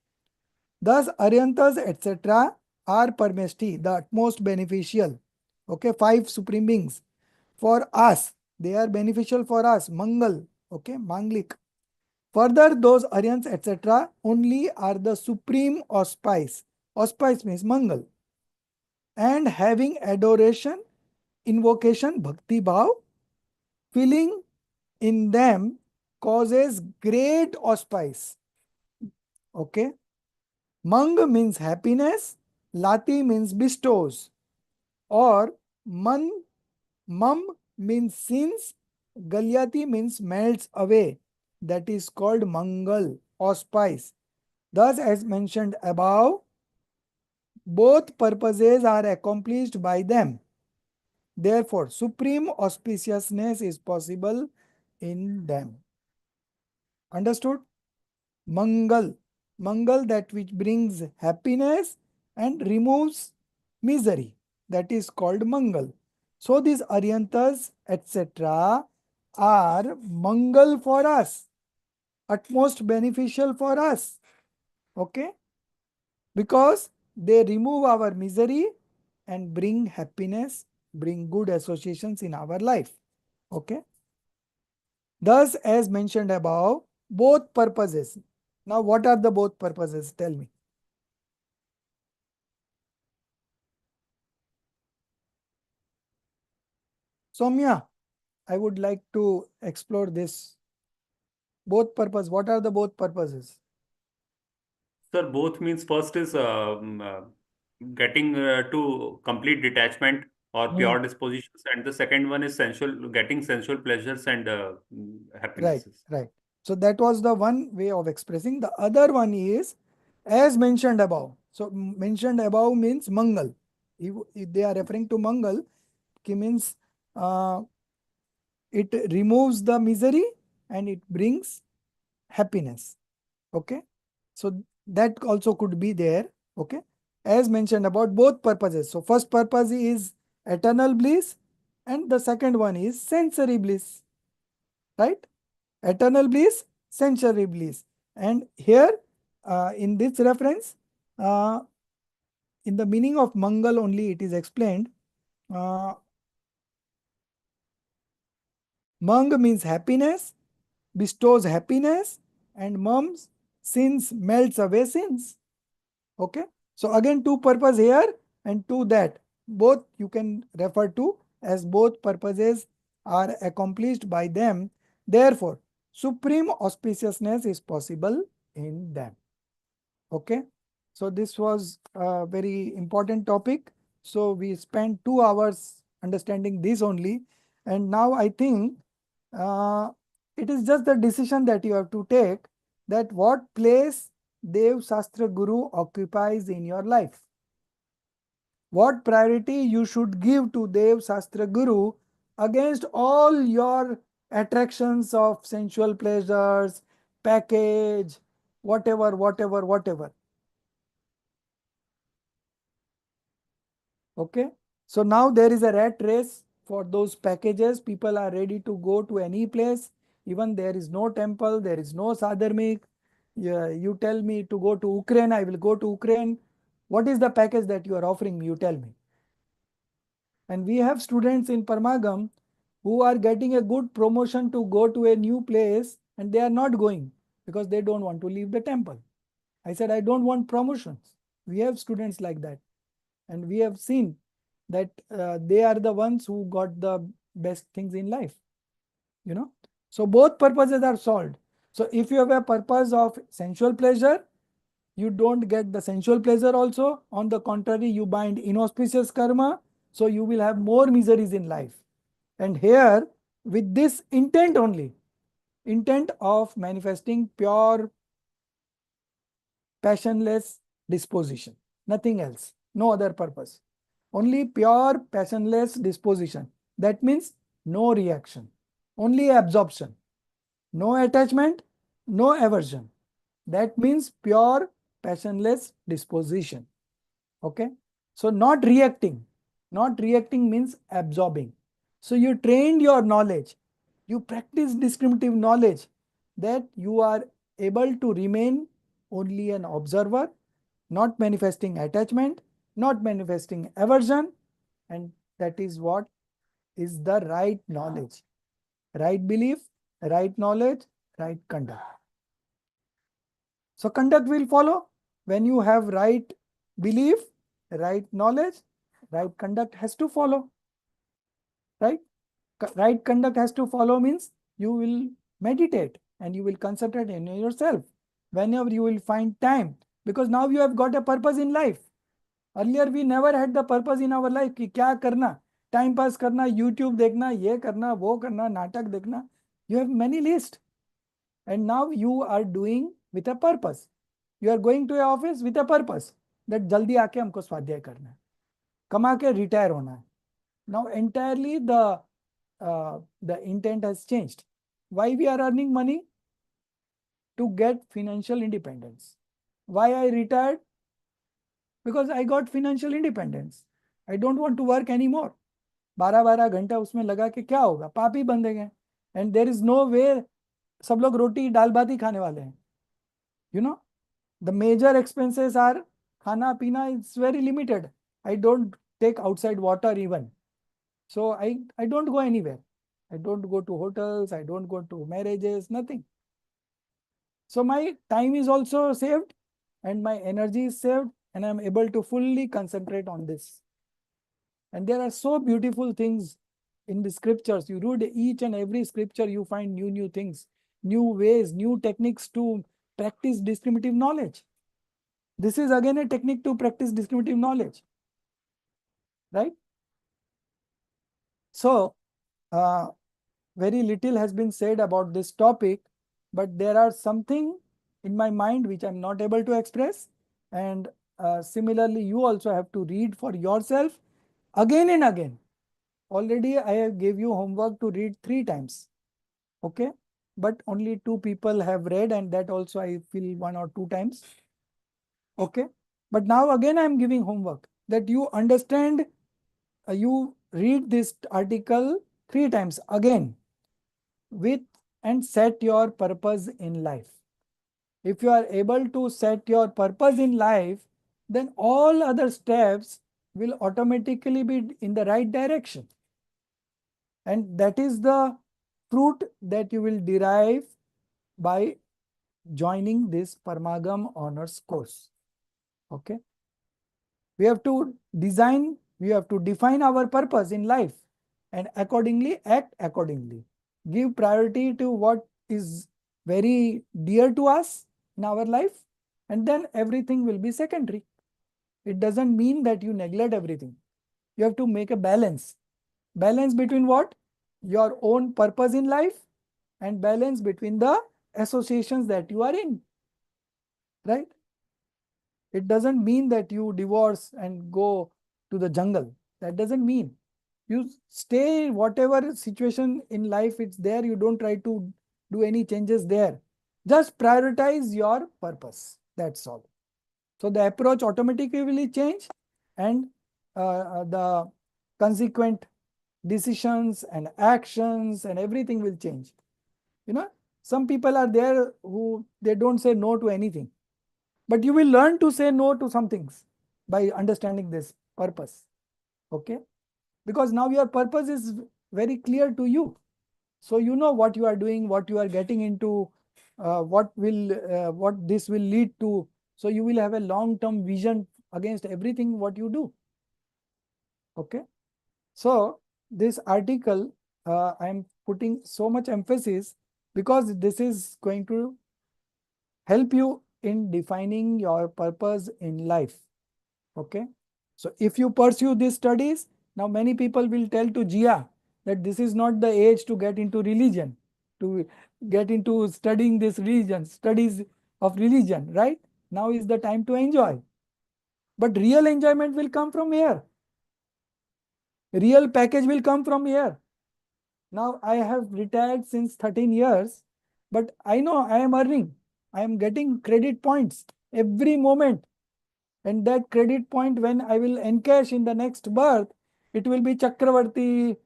Thus, Aryantas, etc. are Parmeshti, the utmost beneficial. Okay, 5 supreme beings. For us, they are beneficial for us. Mangal, okay, Manglik. Further, those Aryans, etc. only are the supreme auspice. Auspice means Mangal. And having adoration, invocation, bhakti bhav, feeling in them causes great auspice. Okay. Mang means happiness, Lati means bestows, or Mum means sins, Galyati means melts away. That is called Mangal, auspice. Thus, as mentioned above, both purposes are accomplished by them. Therefore, supreme auspiciousness is possible in them. Understood? Mangal. Mangal, that which brings happiness and removes misery. That is called Mangal. So these Aryantas, etc. are Mangal for us, utmost beneficial for us. Okay? Because they remove our misery and bring happiness, bring good associations in our life. Okay? Thus, as mentioned above, both purposes. Now, what are the both purposes? Tell me. Soumya, I would like to explore this. Both purpose. What are the both purposes? Sir, both means first is getting to complete detachment or pure dispositions, and the second one is getting sensual pleasures and happinesses. Right. So that was the one way of expressing. The other one is as mentioned above. So mentioned above means Mangal. If they are referring to Mangal, means it removes the misery and it brings happiness. Okay. So that also could be there. Okay. As mentioned about both purposes. So first purpose is eternal bliss and the second one is sensory bliss. Right? Eternal bliss, sensory bliss. And here in this reference, in the meaning of Mangal only it is explained. Mang means happiness, bestows happiness, and mums, sins, melts away sins. Okay. So again two purpose here and two that. Both you can refer to as both purposes are accomplished by them. Therefore, supreme auspiciousness is possible in them. Okay. So this was a very important topic. So we spent 2 hours understanding this only. And now I think it is just the decision that you have to take that what place Dev Shastra Guru occupies in your life. What priority you should give to Dev Shastra Guru against all your attractions of sensual pleasures, package, whatever. Okay. So now there is a rat race for those packages. People are ready to go to any place. Even there is no temple, there is no sadharmik. Yeah, you tell me to go to Ukraine, I will go to Ukraine. What is the package that you are offering me? You tell me. And we have students in Parmagam who are getting a good promotion to go to a new place and they are not going because they don't want to leave the temple. I said, I don't want promotions. We have students like that. And we have seen that they are the ones who got the best things in life. So both purposes are solved. So if you have a purpose of sensual pleasure, you don't get the sensual pleasure also. On the contrary, you bind inauspicious karma, so you will have more miseries in life. And here, with this intent only, intent of manifesting pure passionless disposition, nothing else, no other purpose. Only pure passionless disposition. That means no reaction, only absorption, no attachment, no aversion. That means pure passionless disposition. Okay. So not reacting. Not reacting means absorbing. So you trained your knowledge. You practice discriminative knowledge that you are able to remain only an observer, not manifesting attachment, not manifesting aversion, and that is what is the right knowledge. Right belief, right knowledge, right conduct. So conduct will follow. When you have right belief, right knowledge, right conduct has to follow. Right? Right conduct has to follow means you will meditate and you will concentrate in yourself whenever you will find time, because now you have got a purpose in life. Earlier we never had the purpose in our life कि क्या करना, time pass करना, YouTube देखना, ये करना, वो करना, नाटक देखना. You have many lists. And now you are doing with a purpose. You are going to a office with a purpose that जल्दी आके हमको स्वाध्याय करना है, कमा के रिटायर होना है. Now entirely the intent has changed. Why we are earning money? To get financial independence. Why I retired? Because I got financial independence. I don't want to work anymore. 12-12 घंटा उसमें लगा के क्या होगा? पाप ही बंधेंगे. And there is no way सब लोग रोटी दाल भात ही खाने वाले हैं. You know, the major expenses are खाना पीना is very limited. I don't take outside water even. So I don't go anywhere. I don't go to hotels. I don't go to marriages, nothing. So my time is also saved and my energy is saved and I'm able to fully concentrate on this. And there are so beautiful things in the scriptures. You read each and every scripture, you find new things, new ways, new techniques to practice discriminative knowledge. This is again a technique to practice discriminative knowledge, right? So, very little has been said about this topic, but there are something in my mind which I'm not able to express. And similarly, you also have to read for yourself again and again. Already I have gave you homework to read 3 times. Okay. But only 2 people have read, and that also I feel 1 or 2 times. Okay. But now again I am giving homework that you understand, you read this article 3 times again with and set your purpose in life. If you are able to set your purpose in life, then all other steps will automatically be in the right direction. And that is the fruit that you will derive by joining this Parmagam honors course. Okay. We have to design, we have to define our purpose in life and accordingly act accordingly. Give priority to what is very dear to us in our life, and then everything will be secondary. It doesn't mean that you neglect everything. You have to make a balance. Balance between what? Your own purpose in life and balance between the associations that you are in. Right? It doesn't mean that you divorce and go to the jungle. That doesn't mean. You stay whatever situation in life it's there, you don't try to do any changes there. Just prioritize your purpose. That's all. So the approach automatically will change, and the consequent decisions and actions and everything will change. You know, some people are there who they don't say no to anything. But you will learn to say no to some things by understanding this purpose. Okay? Because now your purpose is very clear to you. So you know what you are doing, what you are getting into, what this will lead to. So you will have a long-term vision against everything what you do. Okay? So this article, I am putting so much emphasis because this is going to help you in defining your purpose in life. Okay. So if you pursue these studies, now many people will tell to Jia that this is not the age to get into religion, to get into studying this religion, studies of religion, right? Now is the time to enjoy. But real enjoyment will come from here. Real package will come from here. Now I have retired since 13 years, but I know I am earning. I am getting credit points every moment. And that credit point, when I will encash in the next birth, it will be Chakravarti,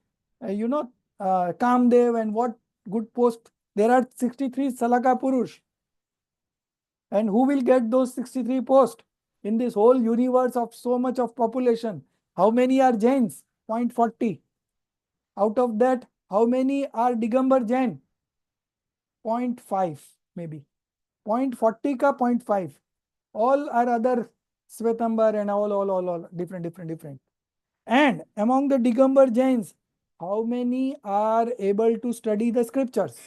Kamdev, and what good post. There are 63 Salaka Purush. And who will get those 63 posts in this whole universe of so much of population? How many are Jains? 0.40. Out of that, how many are Digambar Jain? 0.5 maybe. 0.40 ka 0.5. All are other Svetambar and all different. And among the Digambar Jains, how many are able to study the scriptures?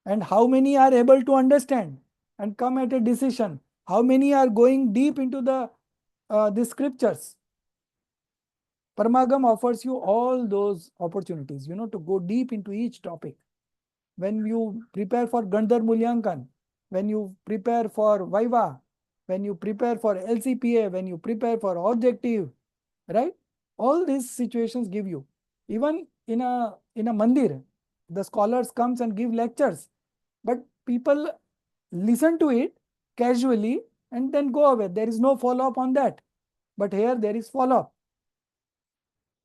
And how many are able to understand and come at a decision? How many are going deep into the scriptures? Parmagam offers you all those opportunities, to go deep into each topic. When you prepare for Gandhar Mulyankan, when you prepare for Viva, when you prepare for LCPA, when you prepare for objective, right? All these situations give you. Even in a mandir, the scholars comes and give lectures, but people listen to it casually and then go away. There is no follow-up on that. But here there is follow-up.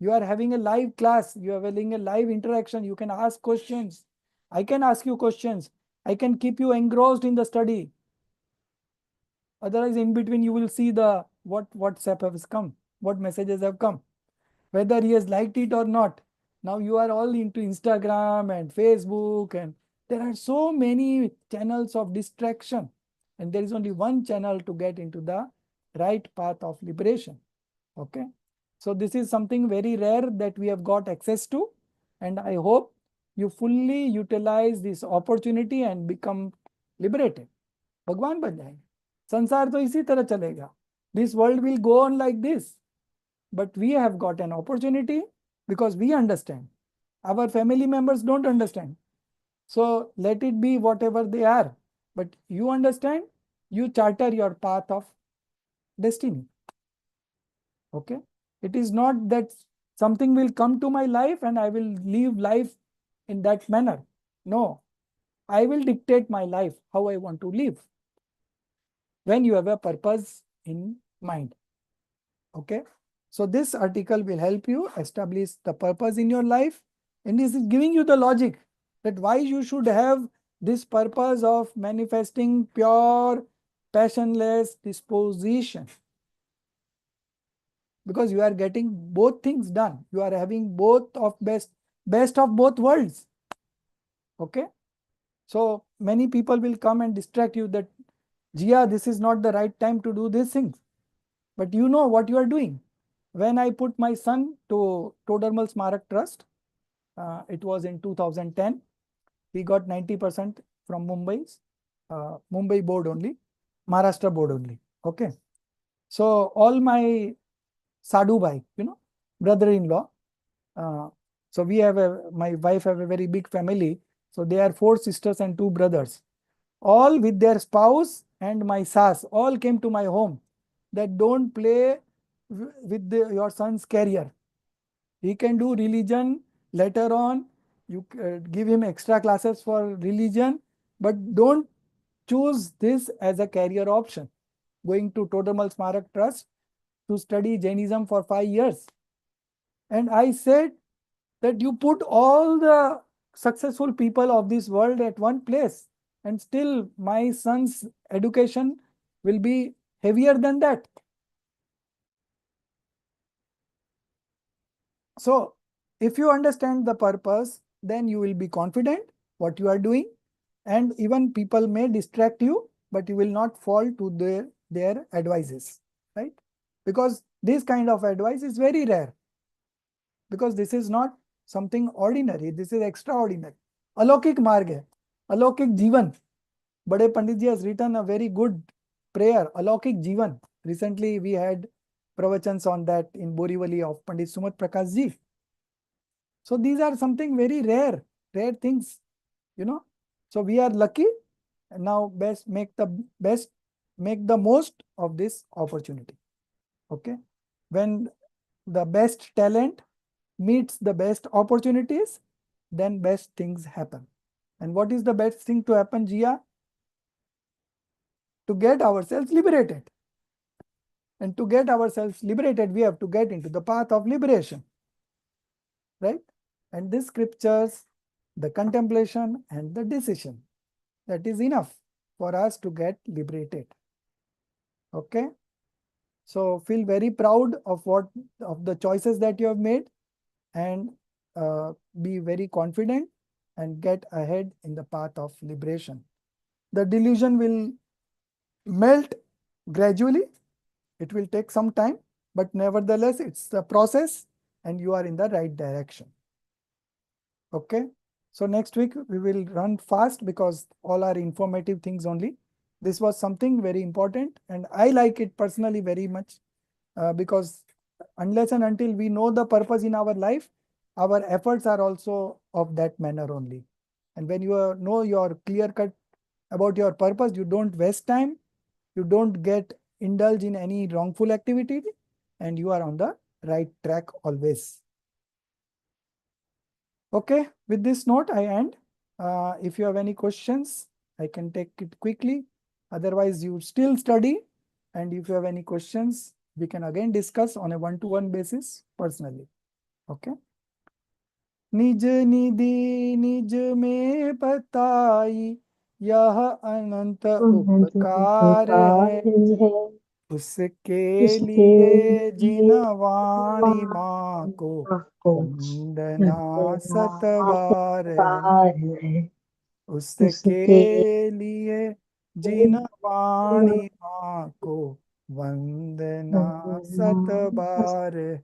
You are having a live class, you are having a live interaction, you can ask questions. I can ask you questions. I can keep you engrossed in the study. Otherwise, in between, you will see the what WhatsApp has come, what messages have come, whether he has liked it or not. Now you are all into Instagram and Facebook, and there are so many channels of distraction. And there is only one channel to get into the right path of liberation. Okay. So this is something very rare that we have got access to. And I hope you fully utilize this opportunity and become liberated. भगवान बन जाएंगे. संसार तो इसी तरह चलेगा. This world will go on like this. But we have got an opportunity because we understand. Our family members don't understand. So let it be whatever they are. But you understand, you charter your path of destiny. Okay. It is not that something will come to my life and I will live life in that manner. No. I will dictate my life, how I want to live. When you have a purpose in mind. Okay. So this article will help you establish the purpose in your life, and this is giving you the logic that why you should have this purpose of manifesting pure, passionless disposition. Because you are getting both things done. You are having both of best of both worlds. Okay. So many people will come and distract you that, Jia, this is not the right time to do these things. But you know what you are doing. When I put my son to Todarmal Smarak Trust, it was in 2010. He got 90% from Mumbai board only, Maharashtra board only. Okay. So all my Sadhu Bhai, brother-in-law. So we have my wife have a very big family. So they are 4 sisters and 2 brothers. All with their spouse and my sas, all came to my home. That don't play with your son's career. He can do religion later on. You give him extra classes for religion, but don't choose this as a career option. Going to Todarmal Smarak Trust to study Jainism for 5 years. And I said that you put all the successful people of this world at one place, and still my son's education will be heavier than that. So if you understand the purpose, then you will be confident what you are doing, and even people may distract you, but you will not fall to their advices, right? Because this kind of advice is very rare, because this is not something ordinary, this is extraordinary. Alaukik marg hai, alaukik jivan. Bade Pandit ji has written a very good prayer, Alaukik Jivan. Recently we had pravachans on that in Borivali of Pandit Sumat Prakash ji. So these are something very rare things, So we are lucky, and now make the most of this opportunity. Okay. When the best talent meets the best opportunities, then best things happen. And what is the best thing to happen, Jia? To get ourselves liberated. And to get ourselves liberated, we have to get into the path of liberation. Right? And these scriptures, the contemplation and the decision, that is enough for us to get liberated. Okay? So feel very proud of the choices that you have made, and be very confident and get ahead in the path of liberation. The delusion will melt gradually. It will take some time, but nevertheless, it's a process and you are in the right direction. Okay. So next week we will run fast because all are informative things only. This was something very important, and I like it personally very much because unless and until we know the purpose in our life, our efforts are also of that manner only. And when you know your clear cut about your purpose, you don't waste time, you don't get indulge in any wrongful activity, and you are on the right track always. Okay, with this note, I end. If you have any questions, I can take it quickly. Otherwise, you still study. And if you have any questions, we can again discuss on a one-to-one basis personally. Okay. निज निधि निज में बताई, यह अनंत उपकार है। उसके लिए जिन वाणी माँ को वंदना सत बार है। उसके लिए जिन वाणी माँ को वंदना सत बार है।